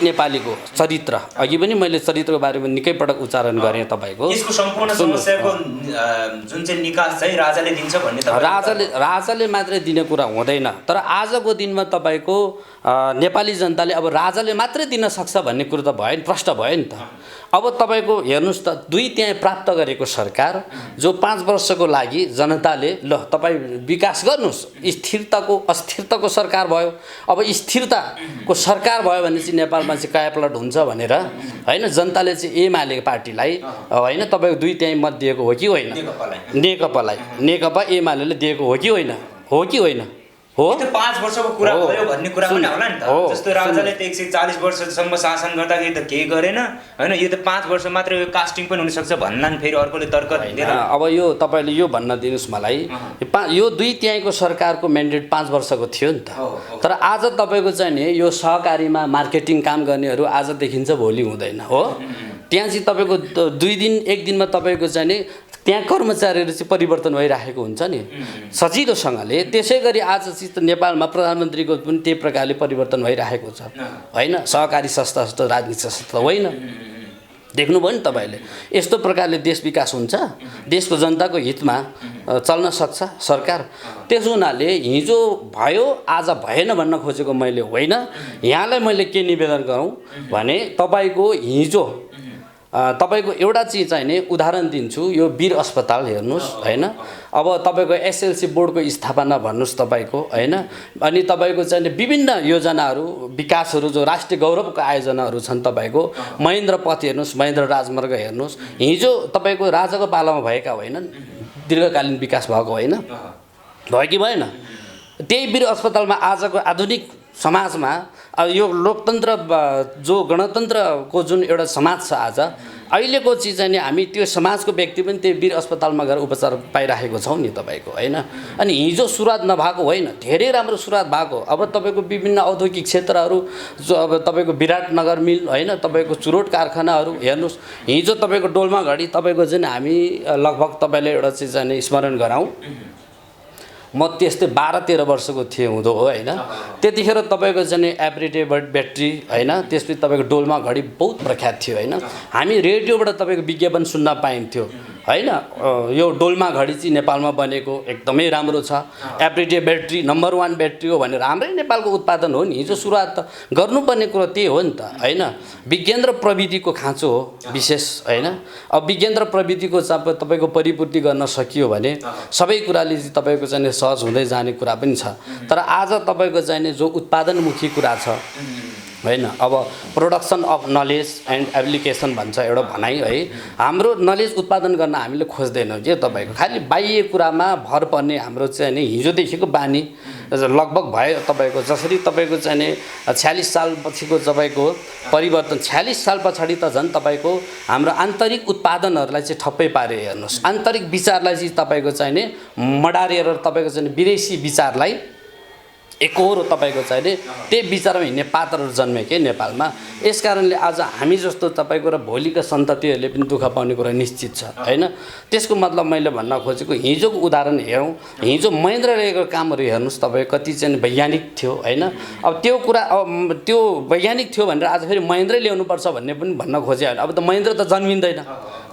नेपालीको चरित्र अघि पनि मैले चरित्रको बारेमा निकै पटक उच्चारण गरेँ तपाईँको यसको सम्पूर्ण समस्याको जुन चाहिँ निकास चाहिँ राजाले दिन्छ भन्ने राजाले मात्रै दिने कुरा हुँदैन तर आजको दिनमा तपाईँको नेपाली जनताले अब राजाले मात्रै दिन सक्छ भन्ने कुरो त भयो नि प्रष्ट भयो नि त अब तपाईँको हेर्नुहोस् त दुई त्यहाँ प्राप्त गरेको सरकार जो 5 वर्षको लागि जनताले ल तपाईँ विकास गर्नुहोस् अस्थिरताको सरकार भयो अब स्थिरताको सरकार भयो भने चाहिँ नेपालमा चाहिँ कायापलट हुन्छ भनेर होइन जनताले चाहिँ एमाले पार्टीलाई होइन तपाईँको 2/3 मत दिएको हो कि होइन नेकपा एमाले दिएको हो कि होइन हो त्यो 5 वर्षको कुरा भयो भन्ने कुरा पनि होला नि त जस्तो राजाले त 140 वर्षसम्म शासन गर्दाखेरि त केही गरेन हैन यो त 5 वर्ष मात्र यो कास्टिङ पनि हुन सक्छ भन्लान् फेरि अर्कोले तर्क दिएर अब यो तपाईले यो भन्न दिनुस् मलाई यो 2/3 को सरकारको म्यान्डेट 5 वर्षको थियो नि त तर आज तपाईको चाहिँ नि यो सहकारीमा मार्केटिङ काम गर्नेहरू आज देखिन्छ भोलि हुँदैन हो त्यहाँ चाहिँ तपाईको 2 दिन 1 दिनमा तपाईको चाहिँ नि त्यहाँ कर्मचारीहरू चाहिँ परिवर्तन भइराखेको हुन्छ नि सजिलोसँगले त्यसै गरी आज चाहिँ नेपालमा प्रधानमन्त्रीको पनि त्यही प्रकारले परिवर्तन भइराखेको छ होइन सहकारी संस्था जस्तो राजनीतिक संस्था होइन देख्नुभयो नि तपाईँले यस्तो प्रकारले देश विकास हुन्छ देशको जनताको हितमा चल्न सक्छ सरकार त्यसो हुनाले हिजो भयो आज भएन भन्न खोजेको मैले होइन यहाँलाई मैले के निवेदन गरौँ भने तपाईँको हिजो तपाईँको एउटा चिज चाहिँ नि उदाहरण दिन्छु यो वीर अस्पताल हेर्नुहोस् होइन अब तपाईँको एसएलसी बोर्डको स्थापना भन्नुहोस् तपाईँको होइन अनि तपाईँको चाहिँ विभिन्न योजनाहरू विकासहरू जो राष्ट्रिय गौरवको आयोजनाहरू छन् तपाईँको महेन्द्र पथ हेर्नुहोस् महेन्द्र राजमार्ग हेर्नुहोस् हिजो तपाईँको राजाको पालामा भएका होइनन् दीर्घकालीन विकास भएको होइन भयो कि भएन त्यही वीर अस्पतालमा आजको आधुनिक समाजमा अब यो लोकतन्त्र जो गणतन्त्रको जुन एउटा समाज छ आज अहिलेको चिज चाहिँ नि हामी त्यो समाजको व्यक्ति पनि त्यो वीर अस्पतालमा गएर उपचार पाइराखेको छौँ नि तपाईँको होइन अनि हिजो सुरुवात नभएको होइन धेरै राम्रो सुरुवात भएको अब तपाईँको विभिन्न औद्योगिक क्षेत्रहरू जो अब तपाईँको विराटनगर मिल होइन तपाईँको चुरोट कारखानाहरू हेर्नुहोस् हिजो तपाईँको डोल्मा घडी तपाईँको जुन हामी लगभग तपाईँले एउटा चिज चाहिँ स्मरण गराउँ म त्यस्तै 12-13 वर्षको थिएँ हुँदो हो होइन त्यतिखेर तपाईँको चाहिँ एभ्रिडे ब्याट्री होइन त्यसपछि तपाईँको डोल्मा घडी बहुत प्रख्यात थियो होइन हामी रेडियोबाट तपाईँको विज्ञापन सुन्न पाइन्थ्यो होइन यो डोल्मा घडी चाहिँ नेपालमा बनेको एकदमै राम्रो छ एभ्रिडे ब्याट्री नम्बर 1 ब्याट्री हो भनेर हाम्रै नेपालको उत्पादन हो नि हिजो सुरुवात त गर्नुपर्ने कुरो त्यही हो नि त होइन विज्ञान र प्रविधिको खाँचो हो विशेष होइन अब विज्ञान र प्रविधिको तपाईँको परिपूर्ति गर्न सकियो भने सबै कुराले तपाईँको चाहिँ सहज हुँदै जाने कुरा पनि छ तर आज तपाईँको चाहिँ जो उत्पादनमुखी कुरा छ होइन अब production of knowledge and application भन्छ एउटा भनाइ है हाम्रो नलेज उत्पादन गर्न हामीले खोज्दैनौँ के तपाईँको खालि बाह्य कुरामा भर पर्ने हाम्रो चाहिँ नि हिजोदेखिको बानी लगभग भयो तपाईँको जसरी तपाईँको चाहिँ नि 46 साल पछिको तपाईँको परिवर्तन 46 साल पछाडि त झन् तपाईँको हाम्रो आन्तरिक उत्पादनहरूलाई चाहिँ ठप्पै पारे हेर्नुहोस् आन्तरिक विचारलाई चाहिँ तपाईँको चाहिँ नि मडारेर तपाईँको चाहिँ विदेशी विचारलाई एकहोरो तपाईँको चाहिँ नि त्यही विचारमा हिँड्ने पात्रहरू जन्मे के नेपालमा यस कारणले आज हामी जस्तो तपाईँको र भोलिका सन्ततिहरूले पनि दुःख पाउने कुरा निश्चित छ होइन त्यसको मतलब मैले भन्न खोजेको हिजोको उदाहरण हेरौँ हिजो महेन्द्रले गरेको कामहरू हेर्नुहोस् तपाईँ कति चाहिँ वैज्ञानिक थियो होइन अब त्यो कुरा त्यो वैज्ञानिक थियो भनेर आज फेरि महेन्द्रै ल्याउनुपर्छ भन्ने पनि भन्न खोजे अब त महेन्द्र त जन्मिँदैन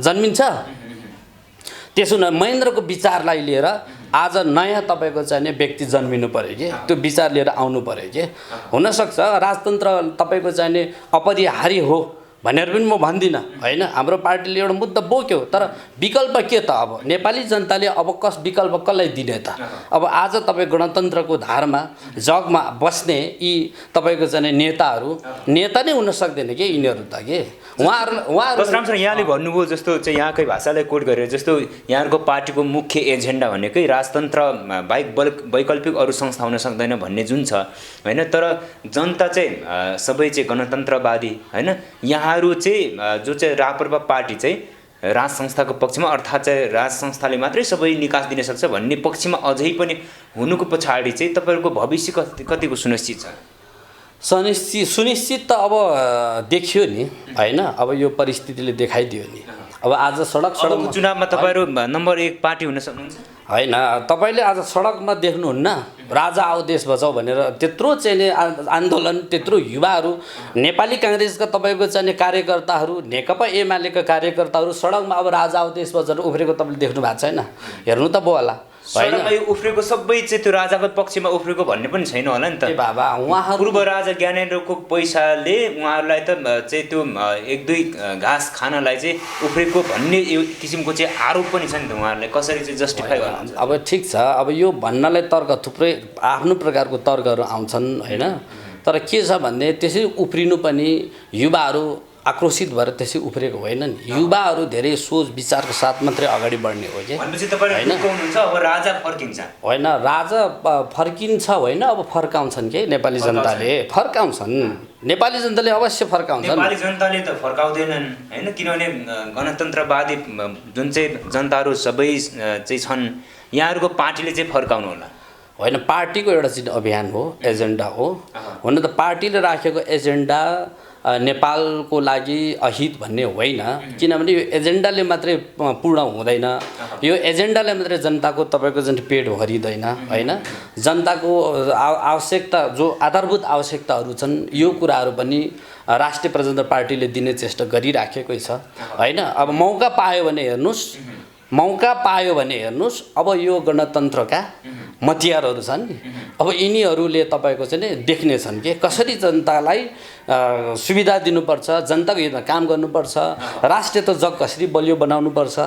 जन्मिन्छ त्यसो न महेन्द्रको विचारलाई लिएर आज नयाँ तपाईँको चाहिँ व्यक्ति जन्मिनु पऱ्यो कि त्यो विचार लिएर आउनु पऱ्यो कि हुनसक्छ राजतन्त्र तपाईँको चाहिँ अपरिहार्य हो भनेर पनि म भन्दिनँ होइन हाम्रो पार्टीले एउटा मुद्दा बोक्यो तर विकल्प के त अब नेपाली जनताले अब विकल्प कसलाई दिने त अब आज तपाईँ गणतन्त्रको धारमा जगमा बस्ने यी तपाईँको चाहिँ नेताहरू नेता नै हुन सक्दैन कि यिनीहरू त के उहाँहरू यहाँले भन्नुभयो जस्तो चाहिँ यहाँकै भाषालाई कोट गरेर जस्तो यहाँको पार्टीको मुख्य एजेन्डा भनेकै राजतन्त्र बाहेक वैकल्पिक अरू संस्था हुन सक्दैन भन्ने जुन छ होइन तर जनता चाहिँ सबै चाहिँ गणतन्त्रवादी होइन यहाँहरू चाहिँ जो चाहिँ राप्रपा पार्टी चाहिँ राज संस्थाको पक्षमा अर्थात् चाहिँ राज संस्थाले मात्रै सबै निकास दिन सक्छ भन्ने पक्षमा अझै पनि हुनुको पछाडि चाहिँ तपाईँहरूको भविष्य कतिको सुनिश्चित छ सुनिश्चित त अब देखियो नि होइन अब यो परिस्थितिले देखाइदियो नि अब आज सडक चुनावमा तपाईँहरू नम्बर 1 पार्टी हुन सक्नुहुन्छ होइन तपाईँले आज सडकमा देख्नुहुन्न राजा आऊ देश बचाऊ भनेर त्यत्रो चाहिँ आन्दोलन त्यत्रो युवाहरू नेपाली काङ्ग्रेसका तपाईँको चाहिँ कार्यकर्ताहरू नेकपा एमालेका कार्यकर्ताहरू सडकमा अब राजा आऊ देश बचाऊ उफ्रेको तपाईँले देख्नु भएको छैन हेर्नु त भयो होला सडकमा उफ्रेको सबै चाहिँ त्यो राजाको पक्षमा उफ्रेको भन्ने पनि छैन होला नि त बाबा उहाँहरू पूर्व राजा ज्ञानेन्द्रको पैसाले उहाँहरूलाई त चाहिँ त्यो 1-2 घाँस खानलाई चाहिँ उफ्रेको भन्ने किसिमको चाहिँ आरोप पनि छ नि त उहाँहरूलाई कसरी चाहिँ जस्टिफाई गर्नुहुन्छ अब ठिक छ अब यो भन्नलाई तर्क थुप्रै आफ्नो प्रकारको तर्कहरू आउँछन् होइन तर के छ भन्ने त्यसरी उफ्रिनु पनि युवाहरू आक्रोशित भएर त्यसै उफ्रेको होइन नि युवाहरू धेरै सोच विचारको साथ मात्रै अगाडि बढ्ने हो कि अब राजा फर्किन्छ होइन राजा फर्किन्छ होइन अब फर्काउँछन् कि नेपाली जनताले फर्काउँछन् नेपाली जनताले अवश्य फर्काउँछन् नेपाली जनताले त फर्काउँदैनन् होइन किनभने गणतन्त्रवादी जुन चाहिँ जनताहरू सबै चाहिँ छन् यहाँहरूको पार्टीले चाहिँ फर्काउनु होला होइन पार्टीको एउटा चाहिँ अभियान हो एजेन्डा हो हुन त पार्टीले राखेको एजेन्डा नेपालको लागि अहित भन्ने होइन, किनभने यो एजेन्डाले मात्रै पूर्ण हुँदैन, यो एजेन्डाले मात्रै जनताको तपाईँको जुन पेट भरिँदैन होइन। जनताको आवश्यकता जो आधारभूत आवश्यकताहरू छन् यो कुराहरू पनि राष्ट्रिय प्रजातन्त्र पार्टीले दिने चेष्टा गरिराखेकै छ होइन। अब मौका पायो भने हेर्नुहोस्, अब यो गणतन्त्रका मतियारहरू छन् नि, अब यिनीहरूले तपाईँको चाहिँ नि देख्नेछन् कि कसरी जनतालाई सुविधा दिनुपर्छ, जनताको हितमा काम गर्नुपर्छ, राष्ट्रियता जग कसरी बलियो बनाउनुपर्छ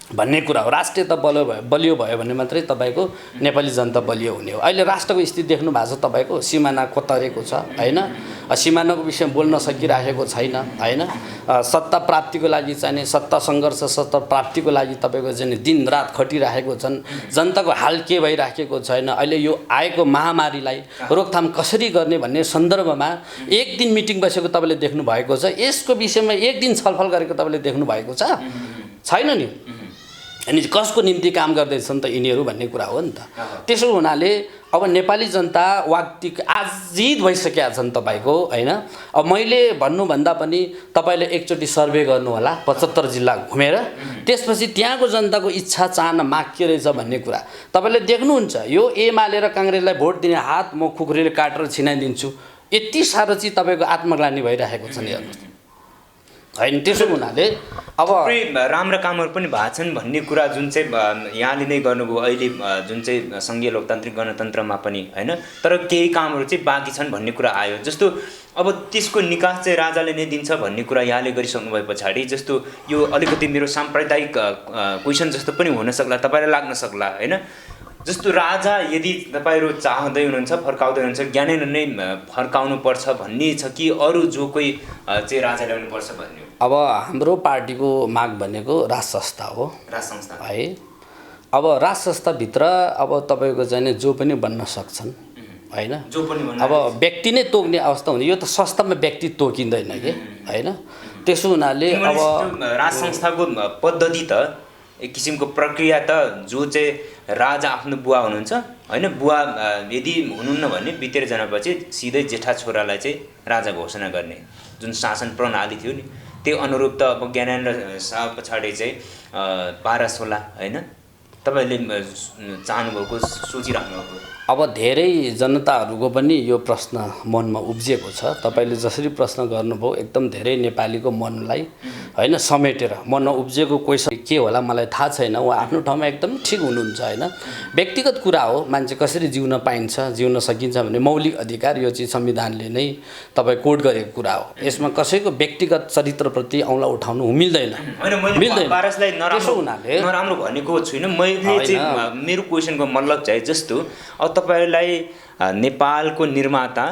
भन्ने कुरा हो। राष्ट्रियता बलियो भयो भने मात्रै तपाईँको नेपाली जनता बलियो हुने हो। अहिले राष्ट्रको स्थिति देख्नु भएको छ तपाईँको, सिमाना कोतरेको छ होइन, सिमानाको विषयमा बोल्न सकिराखेको छैन होइन। सत्ता प्राप्तिको लागि चाहिने सत्ता सङ्घर्ष, सत्ता प्राप्तिको लागि तपाईँको चाहिँ दिनरात खटिराखेको छन्, जनताको हाल के भइराखेको छैन। अहिले यो आएको महामारीलाई रोकथाम कसरी गर्ने भन्ने सन्दर्भमा एक दिन मिटिङ बसेको तपाईँले देख्नु भएको छ, यसको विषयमा एक दिन छलफल गरेको तपाईँले देख्नु भएको छैन नि। अनि कसको निम्ति काम गर्दैछन् त यिनीहरू भन्ने कुरा हो नि त। त्यसो हुनाले अब नेपाली जनता वाक्तिक आजित भइसकेका छन् तपाईँको होइन। अब मैले भन्नुभन्दा पनि तपाईँले एकचोटि सर्वे गर्नु होला 75 जिल्ला घुमेर, त्यसपछि त्यहाँको जनताको इच्छा चाहना माग के रहेछ भन्ने कुरा तपाईँले देख्नुहुन्छ। यो एमाले र काङ्ग्रेसलाई भोट दिने हात म खुकुरीले काटेर छिनाइदिन्छु, यति साह्रो चाहिँ तपाईँको आत्मग्लानी भइरहेको छ नि हेर्नुहोस् होइन। त्यसो हुनाले अब राम्रा कामहरू पनि भएको छन् भन्ने कुरा जुन चाहिँ यहाँले नै गर्नुभयो अहिले जुन चाहिँ सङ्घीय लोकतान्त्रिक गणतन्त्रमा पनि होइन, तर केही कामहरू चाहिँ बाँकी छन् भन्ने कुरा आयो। जस्तो अब त्यसको निकास चाहिँ राजाले नै दिन्छ भन्ने कुरा यहाँले गरिसक्नु भए पछाडि जस्तो यो अलिकति मेरो साम्प्रदायिक क्वेसन जस्तो पनि हुन सक्ला, तपाईँलाई लाग्न सक्ला होइन। जस्तो राजा यदि तपाईँहरू चाहँदै हुनुहुन्छ, फर्काउँदै हुनुहुन्छ, ज्ञानेन्द्र नै फर्काउनु पर्छ भन्ने छ कि अरू जो कोही चाहिँ राजा ल्याउनुपर्छ भन्ने हो? अब हाम्रो पार्टीको माग भनेको राज संस्था हो, राज संस्था है। अब राज संस्थाभित्र अब तपाईँको चाहिँ जो पनि बन्न सक्छन् होइन, जो पनि अब व्यक्ति नै तोक्ने अवस्था हुने, यो त संस्थामा व्यक्ति तोकिँदैन कि होइन। त्यसो हुनाले अब राज संस्थाको पद्धति त एक किसिमको प्रक्रिया त जो चाहिँ राजा आफ्नो बुवा हुनुहुन्छ होइन, बुवा यदि हुनुहुन्न भने बितेर जानेपछि सिधै जेठा छोरालाई चाहिँ राजा घोषणा गर्ने जुन शासन प्रणाली थियो नि, त्यो अनुरूप त अब ज्ञानेन्द्र शाह पछाडि चाहिँ 12-16 होइन तपाईँले चाहनुभएको सोचिराख्नुभएको? अब धेरै जनताहरूको पनि यो प्रश्न मनमा उब्जिएको छ। तपाईँले जसरी प्रश्न गर्नुभयो एकदम धेरै नेपालीको मनलाई होइन समेटेर मनमा उब्जिएको क्वेसन के होला मलाई थाहा छैन, उहाँ आफ्नो ठाउँमा एकदम ठिक हुनुहुन्छ होइन। व्यक्तिगत कुरा हो, मान्छे कसरी जिउन पाइन्छ, जिउन सकिन्छ भन्ने मौलिक अधिकार यो चाहिँ संविधानले नै तपाईँ कोड गरेको कुरा हो। यसमा कसैको व्यक्तिगत चरित्रप्रति औँला उठाउनु मिल्दैन। त्यसो हुनाले नराम्रो भनेको छुइनँ मैले चाहिँ, मेरो क्वेसनको मतलब चाहिँ जस्तो अब तपाईँलाई नेपालको निर्माता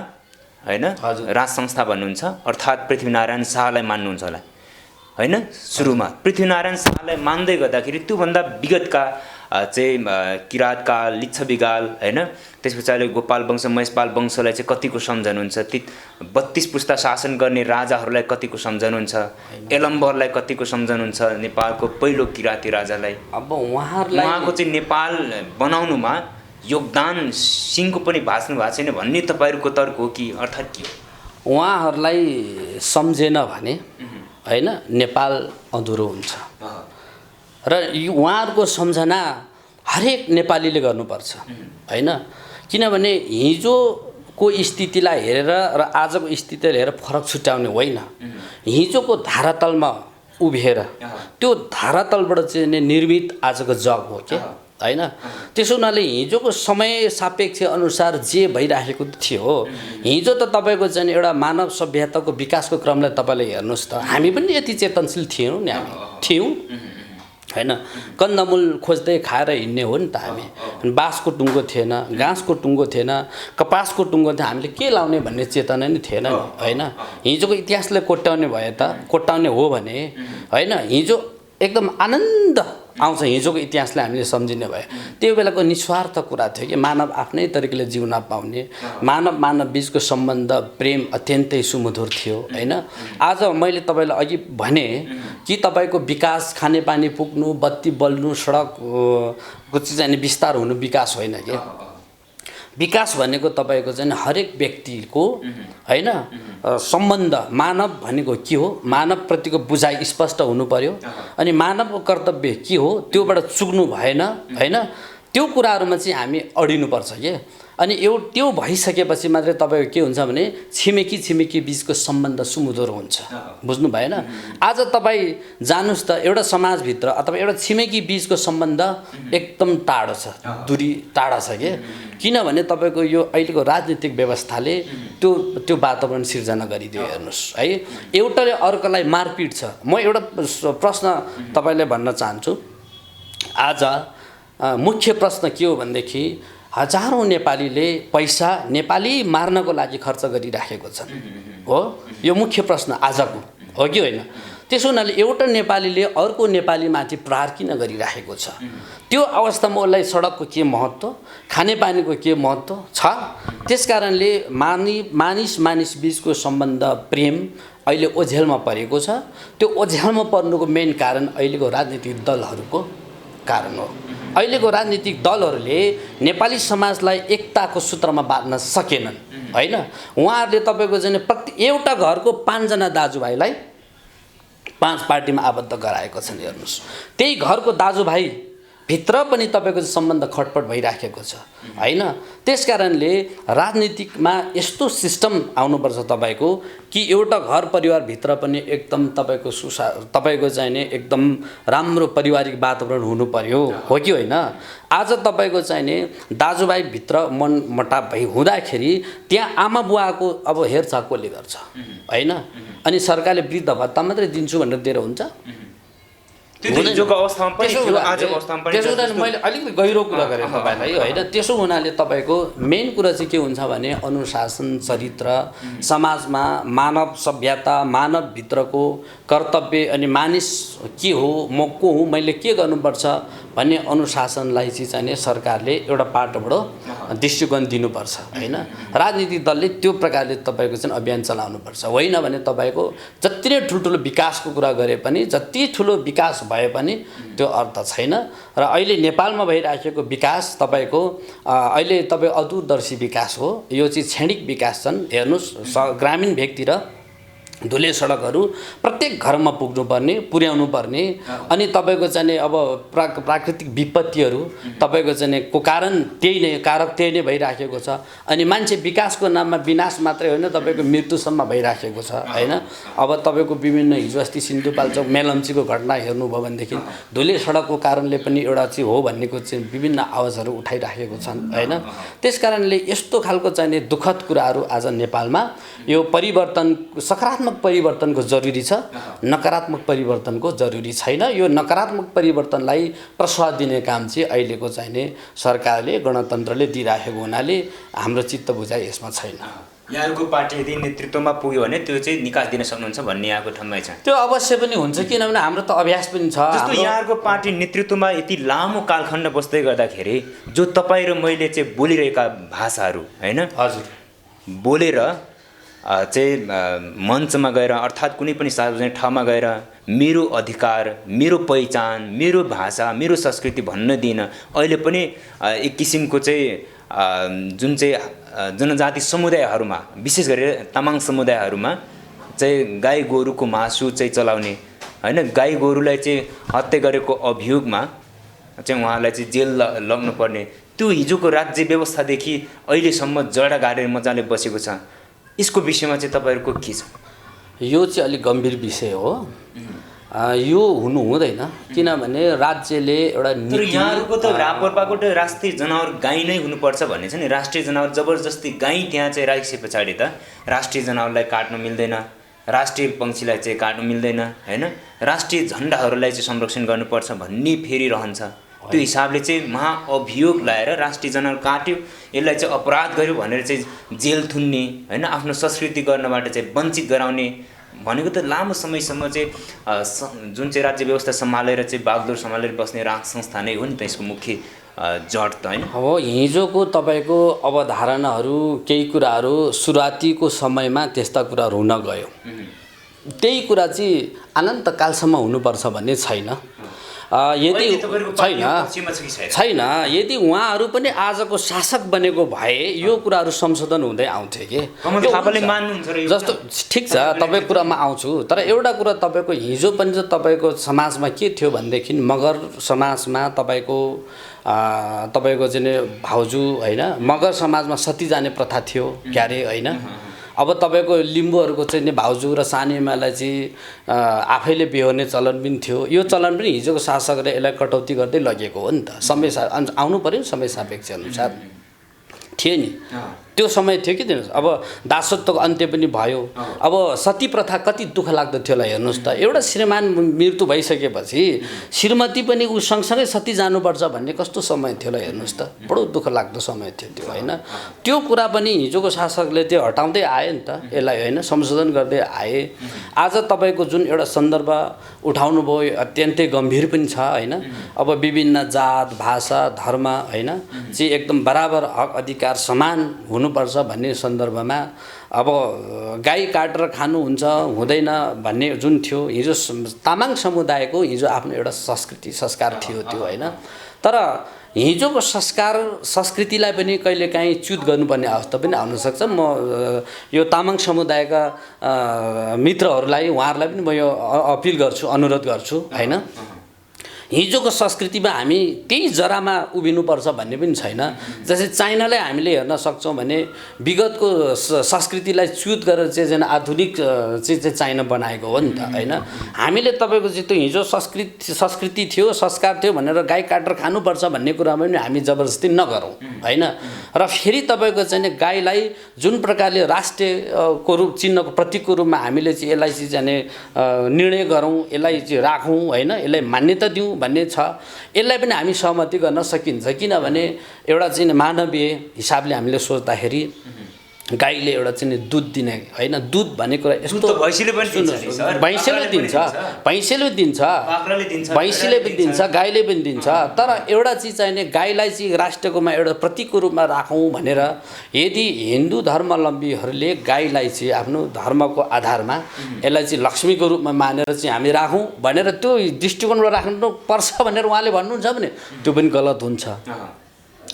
होइन राज संस्था भन्नुहुन्छ, अर्थात् पृथ्वीनारायण शाहलाई मान्नुहुन्छ होला होइन। सुरुमा पृथ्वीनारायण शाहलाई मान्दै गर्दाखेरि त्योभन्दा विगतका चाहिँ किराँतकाल, लिच्छविकाल होइन, त्यस पछाडि गोपाल वंश, महेशपाल वंशलाई चाहिँ कतिको सम्झनुहुन्छ, ती 32 पुस्ता शासन गर्ने राजाहरूलाई कतिको सम्झनुहुन्छ, यलम्बरलाई कतिको सम्झनुहुन्छ, नेपालको पहिलो किराँती राजालाई। अब उहाँको चाहिँ नेपाल बनाउनुमा योगदान सिंहको पनि भाँच्नु भएको छैन भन्ने तपाईँहरूको तर्क हो कि अर्थात् के हो? उहाँहरूलाई सम्झेन भने होइन नेपाल अधुरो हुन्छ र उहाँहरूको सम्झना हरेक नेपालीले गर्नुपर्छ होइन। किनभने हिजोको स्थितिलाई हेरेर र आजको स्थितिलाई हेरेर फरक छुट्याउने होइन, हिजोको धारातलमा उभिएर त्यो धारातलबाट चाहिँ निर्मित आजको जग हो के होइन। त्यसो हुनाले हिजोको समय सापेक्ष अनुसार जे भइराखेको थियो, हिजो त तपाईँको चाहिँ एउटा मानव सभ्यताको विकासको क्रमलाई तपाईँले हेर्नुहोस् त, हामी पनि यति चेतनशील थियौँ नि, हामी थियौँ होइन। कन्दमूल खोज्दै खाएर हिँड्ने हो नि त हामी। बाँसको टुङ्गो थिएन, घाँसको टुङ्गो थिएन, कपासको टुङ्गो थियो, हामीले के लाउने भन्ने चेतना नै थिएन नि होइन। हिजोको इतिहासलाई कोट्याउने भए त, कोट्याउने हो भने होइन, हिजो एकदम आनन्द आउँछ हिजोको इतिहासलाई हामीले सम्झिने भए। त्यो बेलाको निस्वार्थ कुरा थियो कि मानव आफ्नै तरिकाले जिउन पाउने, मानव बिचको सम्बन्ध प्रेम अत्यन्तै सुमधुर थियो होइन। आज मैले तपाईँलाई अघि भने कि तपाईँको विकास खानेपानी पुग्नु, बत्ती बल्नु, सडकको चाहिँ विस्तार हुनु विकास होइन कि। विकास भनेको तपाईँको चाहिँ हरेक व्यक्तिको होइन सम्बन्ध मानव भनेको के हो मानवप्रतिको बुझाइ स्पष्ट हुनु पर्यो अनि मानवको कर्तव्य के हो त्योबाट चुक्नु भएन होइन त्यो कुराहरूमा चाहिँ हामी अडिनुपर्छ के अनि त्यो भइसकेपछि मात्रै तपाईँको के हुन्छ भने छिमेकी बिचको सम्बन्ध सुमधुर हुन्छ बुझ्नु भएन आज तपाईँ जानुस् त एउटा समाजभित्र अथवा एउटा छिमेकी बिचको सम्बन्ध एकदम टाढो छ दूरी टाढा छ के किनभने तपाईँको यो अहिलेको राजनीतिक व्यवस्थाले त्यो वातावरण सिर्जना गरिदियो हेर्नुहोस् है एउटाले अर्कोलाई मारपिट छ म एउटा प्रश्न तपाईँलाई भन्न चाहन्छु आज मुख्य प्रश्न के हो भनेदेखि हजारौँ नेपालीले पैसा नेपाली मार्नको लागि खर्च गरिराखेको छन् हो यो मुख्य प्रश्न आजको हो कि होइन त्यसो हुनाले एउटा नेपालीले अर्को नेपालीमाथि प्रहार किन गरिराखेको छ त्यो अवस्थामा उसलाई सडकको के महत्त्व खानेपानीको के महत्त्व छ त्यसकारणले मानिस बिचको सम्बन्ध प्रेम अहिले ओझेलमा परेको छ त्यो ओझेलमा पर्नुको मेन कारण अहिलेको राजनीतिक दलहरूको कारण हो अहिलेको राजनीतिक दलहरूले नेपाली समाजलाई एकताको सूत्रमा बाँध्न सकेनन् होइन उहाँहरूले तपाईँको चाहिँ एउटा घरको 5 जना दाजुभाइलाई 5 पार्टीमा आबद्ध गराएको छन् हेर्नुहोस् त्यही घरको दाजुभाइ भित्र पनि तपाईँको सम्बन्ध खटपट भइराखेको छ होइन त्यसकारणले राजनीतिकमा यस्तो सिस्टम आउनुपर्छ तपाईँको कि एउटा घर परिवारभित्र पनि एकदम तपाईँको चाहिने एकदम राम्रो पारिवारिक वातावरण हुनु पर्यो हो कि होइन आज तपाईँको चाहिने दाजुभाइभित्र मनमुटाव भई हुँदाखेरि त्यहाँ आमा बुवाको अब हेरचाह कसले गर्छ होइन अनि सरकारले वृद्ध भत्ता मात्रै दिन्छु भनेर दिएर हुन्छ त्यसो हुनाले मैले अलिकति गहिरो कुरा गरेँ तपाईँलाई होइन त्यसो हुनाले तपाईँको मेन कुरा चाहिँ के हुन्छ भने अनुशासन चरित्र समाजमा मानव सभ्यता मानवभित्रको कर्तव्य अनि मानिस के हो म को हुँ मैले के गर्नुपर्छ भन्ने अनुशासनलाई चाहिँ सरकारले एउटा पाटोबाट दृष्टिकोण दिनुपर्छ होइन राजनीतिक दलले त्यो प्रकारले तपाईँको चाहिँ अभियान चलाउनुपर्छ होइन भने तपाईँको जति नै ठुल्ठुलो विकासको कुरा गरे पनि जति ठुलो विकास भए पनि त्यो अर्थ छैन र अहिले नेपालमा भइराखेको विकास तपाईँको अहिले तपाईँ अदूरदर्शी विकास हो यो चाहिँ क्षणिक विकास छन् हेर्नुहोस् ग्रामीण भेगतिर धुले सडकहरू प्रत्येक घरमा पुग्नुपर्ने पुर्याउनु पर्ने अनि तपाईँको चाहिँ अब प्राकृतिक विपत्तिहरू तपाईँको चाहिँ को कारण कारक त्यही नै भइराखेको छ अनि मान्छे विकासको नाममा विनाश मात्रै होइन तपाईँको मृत्युसम्म भइराखेको छ होइन अब तपाईँको विभिन्न हिजो अस्ति सिन्धुपाल्चोक मेलम्चीको घटना हेर्नुभयो भनेदेखि धुले सडकको कारणले पनि एउटा चाहिँ हो भन्नेको चाहिँ विभिन्न आवाजहरू उठाइराखेको छन् होइन त्यसकारणले यस्तो खालको चाहिने दुःखद कुराहरू आज नेपालमा यो परिवर्तन सकारात्मक परिवर्तनको जरुरी छ नकारात्मक परिवर्तनको जरुरी छैन यो नकारात्मक परिवर्तनलाई प्रश्वास दिने काम चाहिँ अहिलेको चाहिने सरकारले गणतन्त्रले दिइराखेको हुनाले हाम्रो चित्त बुझाइ यसमा छैन यहाँको पार्टी यदि नेतृत्वमा पुग्यो भने त्यो चाहिँ निकास दिन सक्नुहुन्छ भन्ने यहाँको ठम्मै छ त्यो अवश्य पनि हुन्छ किनभने हाम्रो त अभ्यास पनि छ जस्तो यहाँको पार्टी नेतृत्वमा यति लामो कालखण्ड बस्दै गर्दाखेरि जो तपाईँ र मैले चाहिँ बोलिरहेका भाषाहरू होइन हजुर बोलेर चाहिँ मञ्चमा गएर अर्थात् कुनै पनि सार्वजनिक ठाउँमा गएर मेरो अधिकार मेरो पहिचान मेरो भाषा मेरो संस्कृति भन्न दिन अहिले पनि एक किसिमको चाहिँ जुन चाहिँ जनजाति समुदायहरूमा विशेष गरेर तामाङ समुदायहरूमा चाहिँ गाई गोरुको मासु चाहिँ चलाउने होइन गाई गोरुलाई चाहिँ हत्या गरेको अभियोगमा चाहिँ उहाँलाई चाहिँ जेल लग्नुपर्ने त्यो हिजोको राज्य व्यवस्थादेखि अहिलेसम्म जडा गाडेर मजाले बसेको छ यसको विषयमा चाहिँ तपाईँहरूको के छ यो चाहिँ अलिक गम्भीर विषय हो यो हुनु हुँदैन किनभने राज्यले एउटा तर यहाँहरूको त रापरपाको त राष्ट्रिय जनावर गाई नै हुनुपर्छ भन्ने छ नि राष्ट्रिय जनावर जबरजस्ती गाई त्यहाँ चाहिँ राखिसके पछाडि त राष्ट्रिय जनावरलाई काट्नु मिल्दैन राष्ट्रिय पक्षीलाई चाहिँ काट्नु मिल्दैन होइन राष्ट्रिय झन्डाहरूलाई चाहिँ संरक्षण गर्नुपर्छ भन्ने फेरि रहन्छ त्यो हिसाबले चाहिँ महाअभियोग ल्याएर राष्ट्रिय जनावर काट्यो यसलाई चाहिँ अपराध गर्यो भनेर चाहिँ जेल थुन्ने होइन आफ्नो संस्कृति गर्नबाट चाहिँ वञ्चित गराउने भनेको त लामो समयसम्म चाहिँ जुन चाहिँ राज्य व्यवस्था सम्हालेर चाहिँ बागडोर सम्हालेर बस्ने राज संस्था नै हो नि त यसको मुख्य जड त होइन हो हिजोको तपाईँको अवधारणाहरू केही कुराहरू सुरुवातीको समयमा त्यस्ता कुराहरू हुन गयो त्यही कुरा चाहिँ अनन्तकालसम्म हुनुपर्छ भन्ने छैन यदि छैन यदि उहाँहरू पनि आजको शासक बनेको भए यो कुराहरू संशोधन हुँदै आउँथे कि जस्तो ठिक छ तपाईँको कुरामा आउँछु तर एउटा कुरा तपाईँको हिजो पनि त तपाईँको समाजमा के थियो भनेदेखि मगर समाजमा तपाईँको चाहिँ भाउजू होइन मगर समाजमा सती जाने प्रथा थियो क्यारे होइन अब तपाईँको लिम्बूहरूको चाहिँ भाउजू र सानीमालाई चाहिँ आफैले बिहोर्ने चलन पनि थियो यो चलन पनि हिजोको शासकले यसलाई कटौती गर्दै लगेको हो नि त समय आउनु पऱ्यो समय सापेक्ष अनुसार थियो नि त्यो समय थियो कि दिनुहोस् अब दासत्वको अन्त्य पनि भयो अब सती प्रथा कति दुःख लाग्दो थियो होला हेर्नुहोस् त एउटा श्रीमान मृत्यु भइसकेपछि श्रीमती पनि ऊ सँगसँगै सती जानुपर्छ भन्ने कस्तो समय थियो होला हेर्नुहोस् त बडो दुःख लाग्दो समय थियो त्यो होइन त्यो कुरा पनि हिजोको शासकले त्यो हटाउँदै आए नि त यसलाई होइन संशोधन गर्दै आए आज तपाईँको जुन एउटा सन्दर्भ उठाउनु भयो अत्यन्तै गम्भीर पनि छ होइन अब विभिन्न जात भाषा धर्म होइन चाहिँ एकदम बराबर हक अधिकार समान हुनुपर्छ भन्ने सन्दर्भमा अब गाई काटेर खानुहुन्छ हुँदैन भन्ने जुन थियो हिजो तामाङ समुदायको हिजो आफ्नो एउटा संस्कृति संस्कार थियो त्यो होइन तर हिजोको संस्कार संस्कृतिलाई पनि कहिलेकाहीँ च्युत गर्नुपर्ने अवस्था पनि आउन सक्छ म यो तामाङ समुदायका मित्रहरूलाई उहाँहरूलाई पनि म यो अपिल गर्छु अनुरोध गर्छु होइन हिजोको संस्कृतिमा हामी त्यही जरामा उभिनुपर्छ भन्ने पनि छैन जस्तै चाइनालाई हामीले हेर्न सक्छौँ भने विगतको संस्कृतिलाई च्युत गरेर चाहिँ आधुनिक चाहिँ चाइना बनाएको हो नि त होइन हामीले तपाईँको चाहिँ त्यो हिजो संस्कृति थियो संस्कार थियो भनेर गाई काटेर खानुपर्छ भन्ने कुरामा पनि हामी जबरजस्ती नगरौँ होइन र फेरि तपाईँको चाहिँ गाईलाई जुन प्रकारले राष्ट्रियको रूप चिन्हको प्रतीकको रूपमा हामीले चाहिँ यसलाई चाहिँ निर्णय गरौँ यसलाई चाहिँ राखौँ होइन यसलाई मान्यता दिउँ भन्ने छ यसलाई पनि हामी सहमति गर्न सकिन्छ किनभने एउटा चाहिँ मानवीय हिसाबले हामीले सोच्दाखेरि गाईले एउटा चाहिँ दुध दिने होइन दुध भन्ने कुरा यस्तो भैँसीले दिन्छ भैँसीले पनि दिन्छ गाईले पनि दिन्छ तर एउटा चिज चाहिने गाईलाई चाहिँ राष्ट्रकोमा एउटा प्रतीकको रूपमा राखौँ भनेर यदि हिन्दू धर्मावलम्बीहरूले गाईलाई चाहिँ आफ्नो धर्मको आधारमा यसलाई चाहिँ लक्ष्मीको रूपमा मानेर चाहिँ हामी राखौँ भनेर त्यो दृष्टिकोणबाट राख्नु पर्छ भनेर उहाँले भन्नुहुन्छ भने त्यो पनि गलत हुन्छ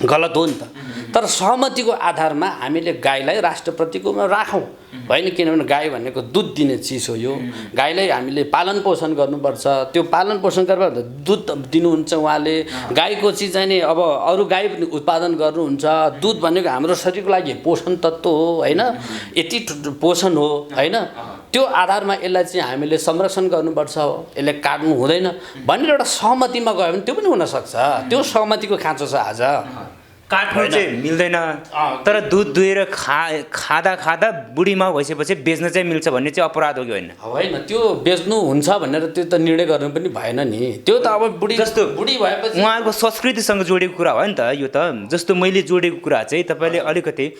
गलत हो नि त तर सहमतिको आधारमा हामीले गाईलाई राष्ट्रप्रतिको राखौँ होइन किनभने गाई भनेको दुध दिने चिज हो यो गाईलाई हामीले पालन पोषण गर्नुपर्छ त्यो पालन पोषण गरेर दुध दिनुहुन्छ उहाँले गाईको चिज चाहिँ नि अब अरू गाई पनि उत्पादन गर्नुहुन्छ दुध भनेको हाम्रो शरीरको लागि पोषण तत्त्व हो होइन यति पोषण हो होइन त्यो आधारमा यसलाई चाहिँ हामीले संरक्षण गर्नुपर्छ यसलाई काट्नु हुँदैन भनेर एउटा सहमतिमा गयो भने त्यो पनि हुनसक्छ त्यो सहमतिको खाँचो छ आज काट्नु चाहिँ मिल्दैन तर दुध दुहेर खाँदा बुढीमा भइसकेपछि बेच्न चाहिँ मिल्छ भन्ने चाहिँ अपराध हो कि होइन त्यो बेच्नु हुन्छ भनेर त्यो त निर्णय गर्नु पनि भएन नि त्यो त अब बुढी भएपछि उहाँहरूको संस्कृतिसँग जोडेको कुरा हो नि त यो त जस्तो मैले जोडेको कुरा चाहिँ तपाईँले अलिकति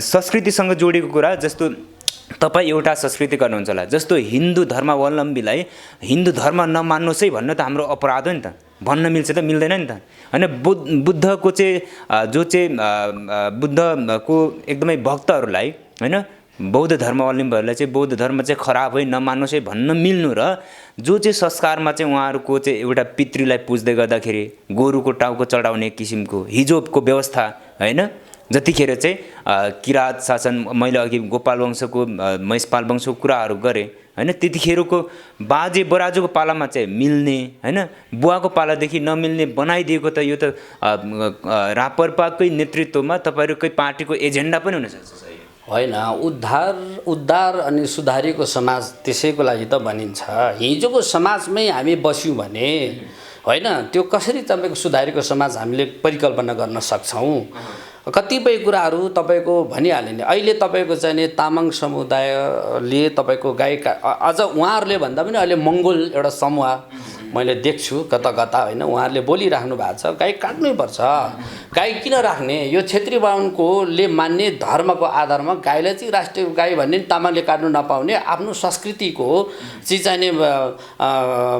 संस्कृतिसँग जोडेको कुरा जस्तो तपाईँ एउटा संस्कृति गर्नुहुन्छ होला जस्तो हिन्दू धर्मावलम्बीलाई हिन्दू धर्म नमान्नुहोस् है भन्न त हाम्रो अपराध हो नि त भन्न मिल्छ त मिल्दैन नि त होइन बुद्धको चाहिँ जो चाहिँ बुद्धको एकदमै भक्तहरूलाई होइन बौद्ध धर्मावलम्बीहरूलाई चाहिँ बौद्ध धर्म चाहिँ खराब है नमान्नुहोस् है भन्न मिल्नु र जो चाहिँ संस्कारमा चाहिँ उहाँहरूको चाहिँ एउटा पितृलाई पुज्दै गर्दाखेरि गोरुको टाउको चढाउने किसिमको हिजोको व्यवस्था होइन जतिखेर चाहिँ किराँत शासन मैले अघि गोपाल वंशको महिषपाल वंशको कुराहरू गरेँ होइन त्यतिखेरको बाजे बराजुको पालामा चाहिँ मिल्ने होइन बुवाको पालादेखि नमिल्ने बनाइदिएको त यो त रापरपाकै नेतृत्वमा तपाईँहरूकै पार्टीको एजेन्डा पनि हुनसक्छ होइन उद्धार अनि सुधारिएको समाज त्यसैको लागि त भनिन्छ हिजोको समाजमै हामी बस्यौँ भने होइन त्यो कसरी तपाईँको सुधारिएको समाज हामीले परिकल्पना गर्न सक्छौँ कतिपय कुराहरू तपाईँको भनिहालेँ नि अहिले तपाईँको चाहिँ नि तामाङ समुदायले तपाईँको गाई अझ उहाँहरूले भन्दा पनि अहिले मङ्गोल एउटा समूह मैले देख्छु कता कता होइन उहाँहरूले बोलिराख्नु भएको छ गाई काट्नै पर्छ गाई किन राख्ने यो क्षेत्री बाहुनकोले मान्ने धर्मको आधारमा गाईलाई चाहिँ राष्ट्रिय गाई भन्ने तामाङले काट्नु नपाउने आफ्नो संस्कृतिको चिज चाहिँ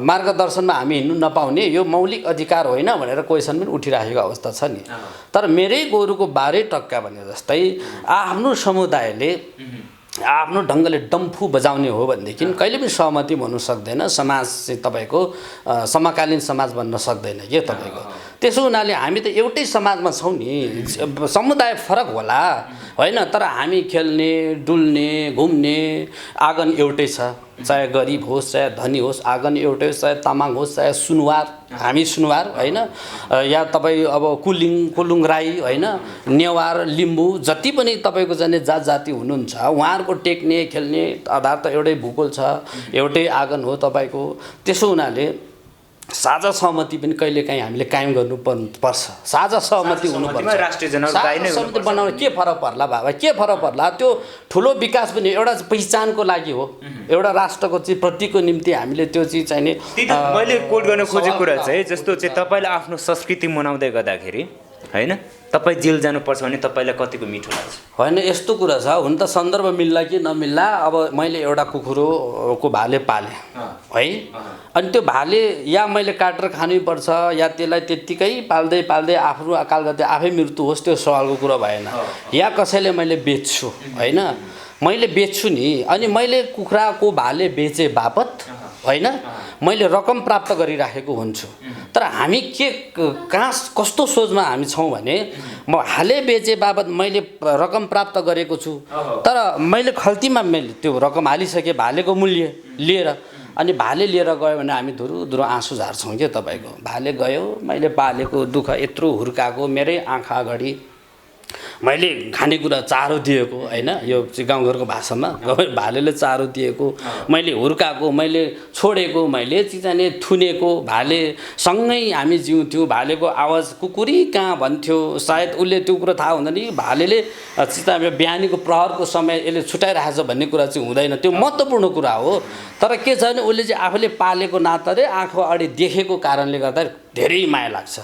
मार्गदर्शनमा हामी हिँड्नु नपाउने यो मौलिक अधिकार होइन भनेर क्वेसन पनि उठिराखेको अवस्था छ नि तर मेरै गोरुको 12 टक्का भने जस्तै आफ्नो समुदायले आफ्नो ढङ्गले डम्फु बजाउने हो भनेदेखि कहिले पनि सहमति हुन सक्दैन, समाज चाहिँ तपाईँको समकालीन समाज बन्न सक्दैन के तपाईँको। त्यसो हुनाले हामी त एउटै समाजमा छौँ नि, समुदाय फरक होला होइन, तर हामी खेल्ने डुल्ने घुम्ने आँगन एउटै छ, चाहे गरिब होस् चाहे धनी होस्, आँगन एउटै होस्, चाहे तामाङ होस् चाहे सुनवार, हामी सुनवार होइन, या तपाईँ अब कुलुङ राई होइन, नेवार लिम्बू जति पनि तपाईँको जाने जात जाति हुनुहुन्छ उहाँहरूको टेक्ने खेल्ने आधार त एउटै भूगोल छ, एउटै आँगन हो तपाईँको। त्यसो हुनाले साझा सहमति पनि कहिलेकाहीँ हामीले कायम गर्नुपर्छ, साझा सहमति हुनुपर्छ। साझा सहमति बनाउन के फरक पर्ला बाबा, के फरक पर्ला? त्यो ठुलो विकास पनि एउटा पहिचानको लागि हो, एउटा राष्ट्रको चाहिँ प्रतिको निम्ति हामीले त्यो चिज चाहिने। मैले कोट गर्न खोजेको कुरा चाहिँ जस्तो चाहिँ तपाईँले आफ्नो संस्कृति मनाउँदै गर्दाखेरि होइन तपाईँ जेल जानुपर्छ भने तपाईँलाई कतिको मिठो लाग्छ? होइन यस्तो कुरा छ, हुन त सन्दर्भ मिल्ला कि नमिल्ला, अब मैले एउटा कुखुरोको भाले पालेँ है, अनि त्यो भाले या मैले काटेर खानुपर्छ या त्यसलाई त्यत्तिकै पाल्दै पाल्दै आफ्नो अकाल गर्दै आफै मृत्यु होस्, त्यो सवालको कुरा भएन। या कसैले मैले बेच्छु होइन, मैले बेच्छु नि, अनि मैले कुखुराको भाले बेचे बापत होइन मैले रकम प्राप्त गरिराखेको हुन्छु। तर हामी के कहाँ कस्तो सोचमा हामी छौँ भने म भाले बेचे बापत मैले रकम प्राप्त गरेको छु, तर मैले खल्तीमा मैले त्यो रकम हालिसकेँ भालेको मूल्य लिएर, अनि भाले लिएर गयो भने हामी धुरु आँसु झार्छौँ क्या तपाईँको। भाले गयो, मैले पालेको दुःख यत्रो हुर्काएको, मेरै आँखा अगाडि मैले खानेकुरा चारो दिएको होइन, यो चाहिँ गाउँघरको भाषामा भालेले चारो दिएको, मैले हुर्काएको, मैले छोडेको, मैले चिजाने थुनेको, भालेसँगै हामी जिउँथ्यौँ। भालेको आवाज कुकुरी कहाँ भन्थ्यो, सायद उसले त्यो कुरा थाहा हुँदैन कि भालेले चिता बिहानीको प्रहरको समय यसले छुट्याइरहेछ भन्ने कुरा चाहिँ हुँदैन, त्यो महत्त्वपूर्ण कुरा हो। तर के छ भने उसले चाहिँ आफूले पालेको नाताले आँखा अगाडि देखेको कारणले गर्दा धेरै माया लाग्छ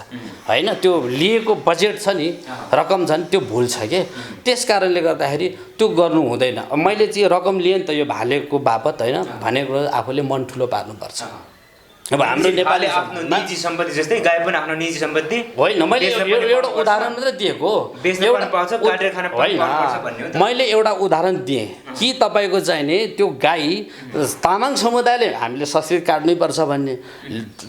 होइन, त्यो लिएको बजेट छ नि, रकम छ नि, त्यो भुल छ के, त्यस कारणले गर्दाखेरि त्यो गर्नु हुँदैन। मैले चाहिँ रकम लिएँ नि त यो भालेको बापत होइन, भनेको आफूले मन ठुलो पार्नुपर्छ। अब हाम्रो नेपाली आफ्नो निजी सम्पत्ति जस्तै गाई पनि आफ्नो निजी सम्पत्ति होइन, मैले एउटा उदाहरण मात्रै दिएको, मैले एउटा उदाहरण दिएँ कि तपाईँको चाहिने त्यो गाई तामाङ समुदायले हामीले संस्कृत काट्नै पर्छ भन्ने,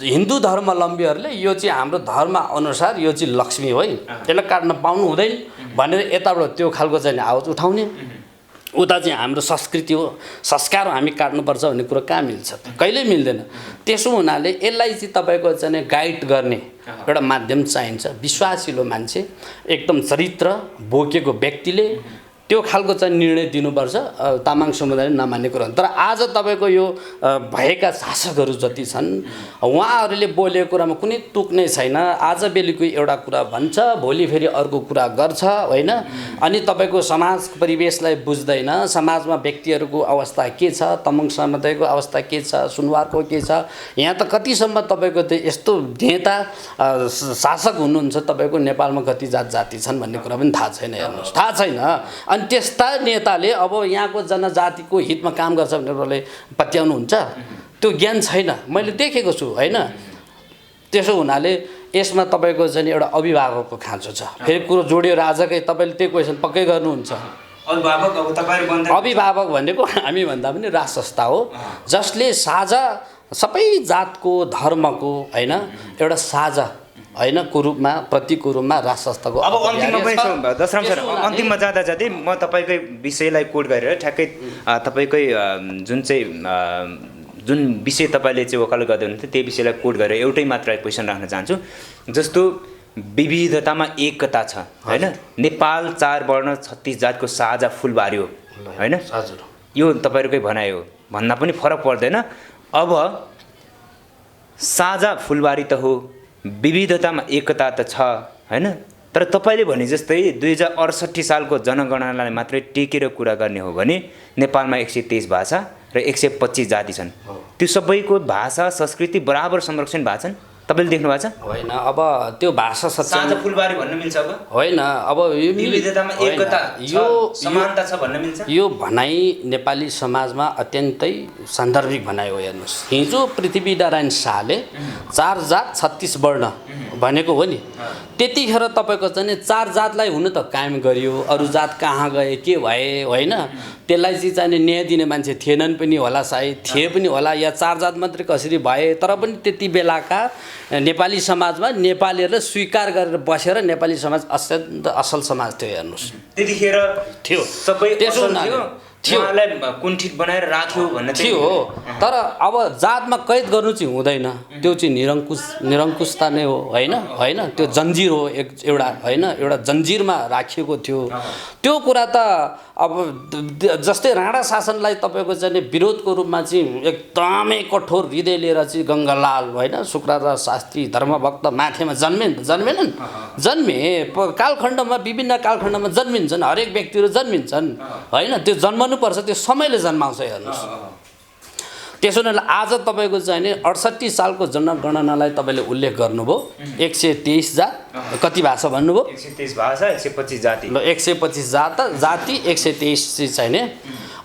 हिन्दू धर्मावलम्बीहरूले यो चाहिँ हाम्रो धर्म अनुसार यो चाहिँ लक्ष्मी हो है, त्यसलाई काट्न पाउनु हुँदैन भनेर यताबाट त्यो खालको चाहिँ आवाज उठाउने, उता चाहिँ हाम्रो संस्कृति हो, संस्कार हो, हामी काट्नुपर्छ भन्ने कुरो कहाँ मिल्छ? कहिल्यै मिल्दैन। त्यसो हुनाले यसलाई चाहिँ तपाईँको चाहिँ गाइड गर्ने एउटा माध्यम चाहिन्छ, विश्वासिलो मान्छे एकदम चरित्र बोकेको व्यक्तिले त्यो खालको चाहिँ निर्णय दिनुपर्छ, तामाङ समुदायले नमान्ने कुरा। तर आज तपाईँको यो भएका शासकहरू जति छन् उहाँहरूले बोलेको कुरामा कुनै तुक नै छैन, आज बेलुकी एउटा कुरा भन्छ, भोलि फेरि अर्को कुरा गर्छ होइन, अनि तपाईँको समाज परिवेशलाई बुझ्दैन, समाजमा व्यक्तिहरूको अवस्था के छ, तामाङ समुदायको अवस्था के छ, सुनवारको के छ, यहाँ त कतिसम्म तपाईँको त्यो यस्तो नेता शासक हुनुहुन्छ तपाईँको नेपालमा कति जात जाति छन् भन्ने कुरा पनि थाहा छैन, हेर्नुहोस् थाहा छैन। अनि त्यस्ता नेताले अब यहाँको जनजातिको हितमा काम गर्छ भनेर पत्याउनुहुन्छ, त्यो ज्ञान छैन, मैले देखेको छु होइन। त्यसो हुनाले यसमा तपाईँको चाहिँ एउटा अभिभावकको खाँचो छ। फेरि कुरो जोडियो आजकै तपाईँले त्यो क्वेसन पक्कै गर्नुहुन्छ। अभिभावक भनेको हामी भन्दा पनि राज संस्था हो जसले साझा सबै जातको धर्मको होइन एउटा साझा होइन को रूपमा प्रतिको रूपमा राज संस्थाको। अब अन्तिममा पनि दशराम सर, अन्तिममा जाँदा जाँदै म तपाईँकै विषयलाई कोट गरेर ठ्याक्कै तपाईँकै जुन विषय तपाईँले चाहिँ वकालत गर्दै हुनुहुन्थ्यो त्यही विषयलाई कोट गरेर एउटै मात्र क्वेसन राख्न चाहन्छु। जस्तो विविधतामा एकता छ होइन, नेपाल 4 वर्ण 36 जातको साझा फुलबारी हो होइन, यो तपाईँहरूकै भनाइ हो, भन्दा पनि फरक पर्दैन। अब साझा फुलबारी त हो, विविधतामा एकता त छ होइन, तर तपाईँले भने जस्तै 2068 सालको जनगणनालाई मात्रै टेकेर कुरा गर्ने हो भने नेपालमा 123 भाषा र 125 जाति छन्। त्यो सबैको भाषा संस्कृति बराबर संरक्षण भएको छन्, तपाईँले देख्नु भएको छ? होइन, अब त्यो भाषा साझा फुलबारी भन्न मिल्छ? अब होइन, अब यो विविधतामा एकता यो समानता छ भन्न मिल्छ? यो भनाइ नेपाली समाजमा अत्यन्तै सान्दर्भिक भनाइ हो। हेर्नुहोस्, हिजो पृथ्वीनारायण शाहले 4 जात 36 वर्ण भनेको हो नि त्यतिखेर तपाईँको चाहिँ चार जातलाई हुन त कायम गरियो अरू जात कहाँ गए के भए होइन त्यसलाई चाहिँ न्याय दिने मान्छे थिएनन् पनि होला सायद थिए पनि होला या चार जात मात्रै कसरी भए तर पनि त्यति बेलाका नेपाली समाजमा नेपालीहरूले स्वीकार गरेर बसेर नेपाली समाज अत्यन्त असल समाज थियो हेर्नुहोस् त्यतिखेर थियो सबै त्यसो थियो उहाँलाई कुण्ठित बनाएर राख्यो भन्ने थियो हो तर अब जातमा कैद गर्नु चाहिँ हुँदैन त्यो चाहिँ निरङ्कुशता नै हो होइन त्यो जन्जिर हो एउटा होइन एउटा जन्जिरमा राखिएको थियो त्यो कुरा त अब जस्तै राणा शासनलाई तपाईँको चाहिँ विरोधको रूपमा चाहिँ एकदमै कठोर हृदय लिएर चाहिँ गङ्गालाल होइन शुक्राचार्य शास्त्री धर्मभक्त माथेमा जन्मेनन् जन्मे कालखण्डमा विभिन्न कालखण्डमा जन्मिन्छन् हरेक व्यक्तिहरू जन्मिन्छन् होइन त्यो जन्मनुपर्छ त्यो समयले जन्माउँछ हेर्नुहोस् त्यसो हुनाले आज तपाईँको चाहिँ 68 सालको जनगणनालाई तपाईँले उल्लेख गर्नुभयो 123 जात कति भाषा भन्नुभयो 123 भाषा 125 जाति ल 125 जाति 123 चाहिने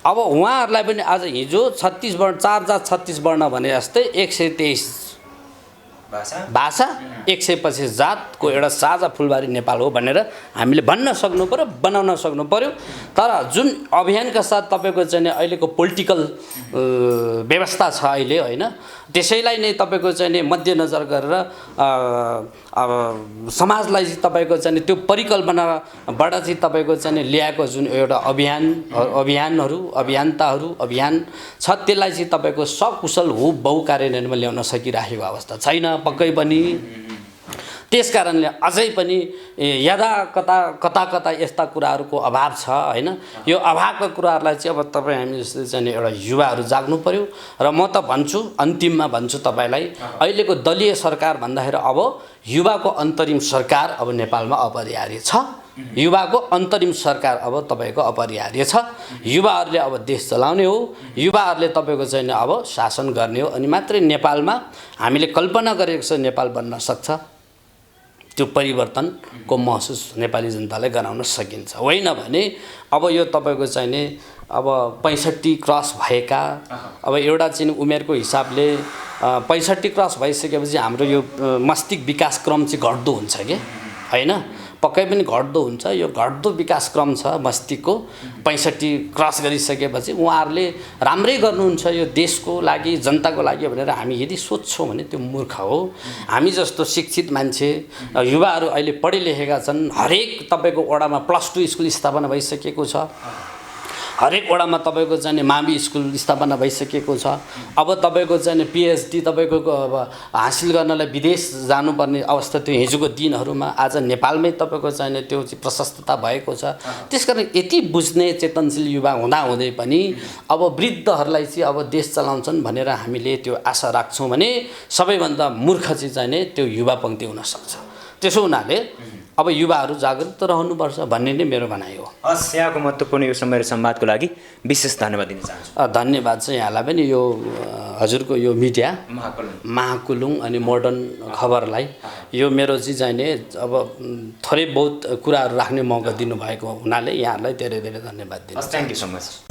अब उहाँहरूलाई पनि आज हिजो 36 वर्ण 4 जात 36 वर्ण भने जस्तै 123 भाषा 125 जातको एउटा साझा फुलबारी नेपाल हो भनेर हामीले भन्न सक्नु पर्यो बनाउन सक्नु पर्यो तर जुन अभियानका साथ तपाईँको चाहिँ अहिलेको पोलिटिकल व्यवस्था छ अहिले होइन त्यसैलाई नै तपाईँको चाहिँ मध्यनजर गरेर समाजलाई तपाईँको चाहिँ त्यो परिकल्पनाबाट चाहिँ तपाईँको चाहिँ ल्याएको जुन एउटा अभियान्ताहरू अभियान छ त्यसलाई चाहिँ तपाईँको सकुशल हुबहु कार्यान्वयनमा ल्याउन सकिराखेको अवस्था छैन पक्कै पनि त्यसकारणले अझै पनि यदा कता यस्ता कुराहरूको अभाव छ होइन यो अभावका कुराहरूलाई चाहिँ अब तपाईँ हामी जस्तै चाहिँ एउटा युवाहरू जाग्नु पर्यो र म त भन्छु अन्तिममा भन्छु तपाईँलाई अहिलेको दलीय सरकार भन्दाखेरि अब युवाको अन्तरिम सरकार अब नेपालमा अपरिहार्य छ युवाको अन्तरिम सरकार अब तपाईँको अपरिहार्य छ युवाहरूले अब देश चलाउने हो युवाहरूले तपाईँको चाहिँ अब शासन गर्ने हो अनि मात्रै नेपालमा हामीले कल्पना गरेको छ नेपाल बन्न सक्छ त्यो परिवर्तनको महसुस नेपाली जनतालाई गराउन सकिन्छ होइन भने अब यो तपाईँको चाहिने अब 65 क्रस भएका अब एउटा चाहिँ उमेरको हिसाबले 65 क्रस भइसकेपछि हाम्रो यो मस्तिष्क विकास क्रम चाहिँ घट्दो हुन्छ कि होइन पक्कै पनि घट्दो हुन्छ यो घट्दो विकास क्रम छ मस्तिष्कको 65 क्रस गरिसकेपछि उहाँहरूले राम्रै गर्नुहुन्छ यो देशको लागि जनताको लागि भनेर हामी यदि सोध्छौँ भने त्यो मूर्ख हो हामी जस्तो शिक्षित मान्छे युवाहरू अहिले पढे लेखेका छन् हरेक तपाईँको वडामा +2 स्कुल स्थापना भइसकेको छ हरेक वडामा तपाईँको चाहिँ मावि स्कुल स्थापना भइसकेको छ अब तपाईँको चाहिँ पिएचडी तपाईँको अब हासिल गर्नलाई विदेश जानुपर्ने अवस्था त्यो हिजोको दिनहरूमा आज नेपालमै तपाईँको चाहिँ त्यो प्रशस्तता भएको छ त्यसकारण यति बुझ्ने चेतनशील युवा हुँदाहुँदै पनि अब वृद्धहरूलाई चाहिँ अब देश चलाउँछन् भनेर हामीले त्यो आशा राख्छौँ भने सबैभन्दा मूर्ख चाहिँ त्यो युवा पङ्क्ति हुनसक्छ त्यसो हुनाले अब युवाहरू जागृत रहनुपर्छ भन्ने नै मेरो भनाइ हो हस् यहाँको महत्त्वपूर्ण यो समय र संवादको लागि विशेष धन्यवाद दिन चाहन्छु धन्यवाद चाहिँ यहाँलाई पनि यो हजुरको यो मिडिया महाकुलुङ अनि मोडर्न खबरलाई यो मेरो चाहिँ चाहिने अब थोरै बहुत कुराहरू राख्ने मौका दिनुभएको हुनाले यहाँहरूलाई धेरै धेरै धन्यवाद दिन्छु थ्याङ्क यू सो मच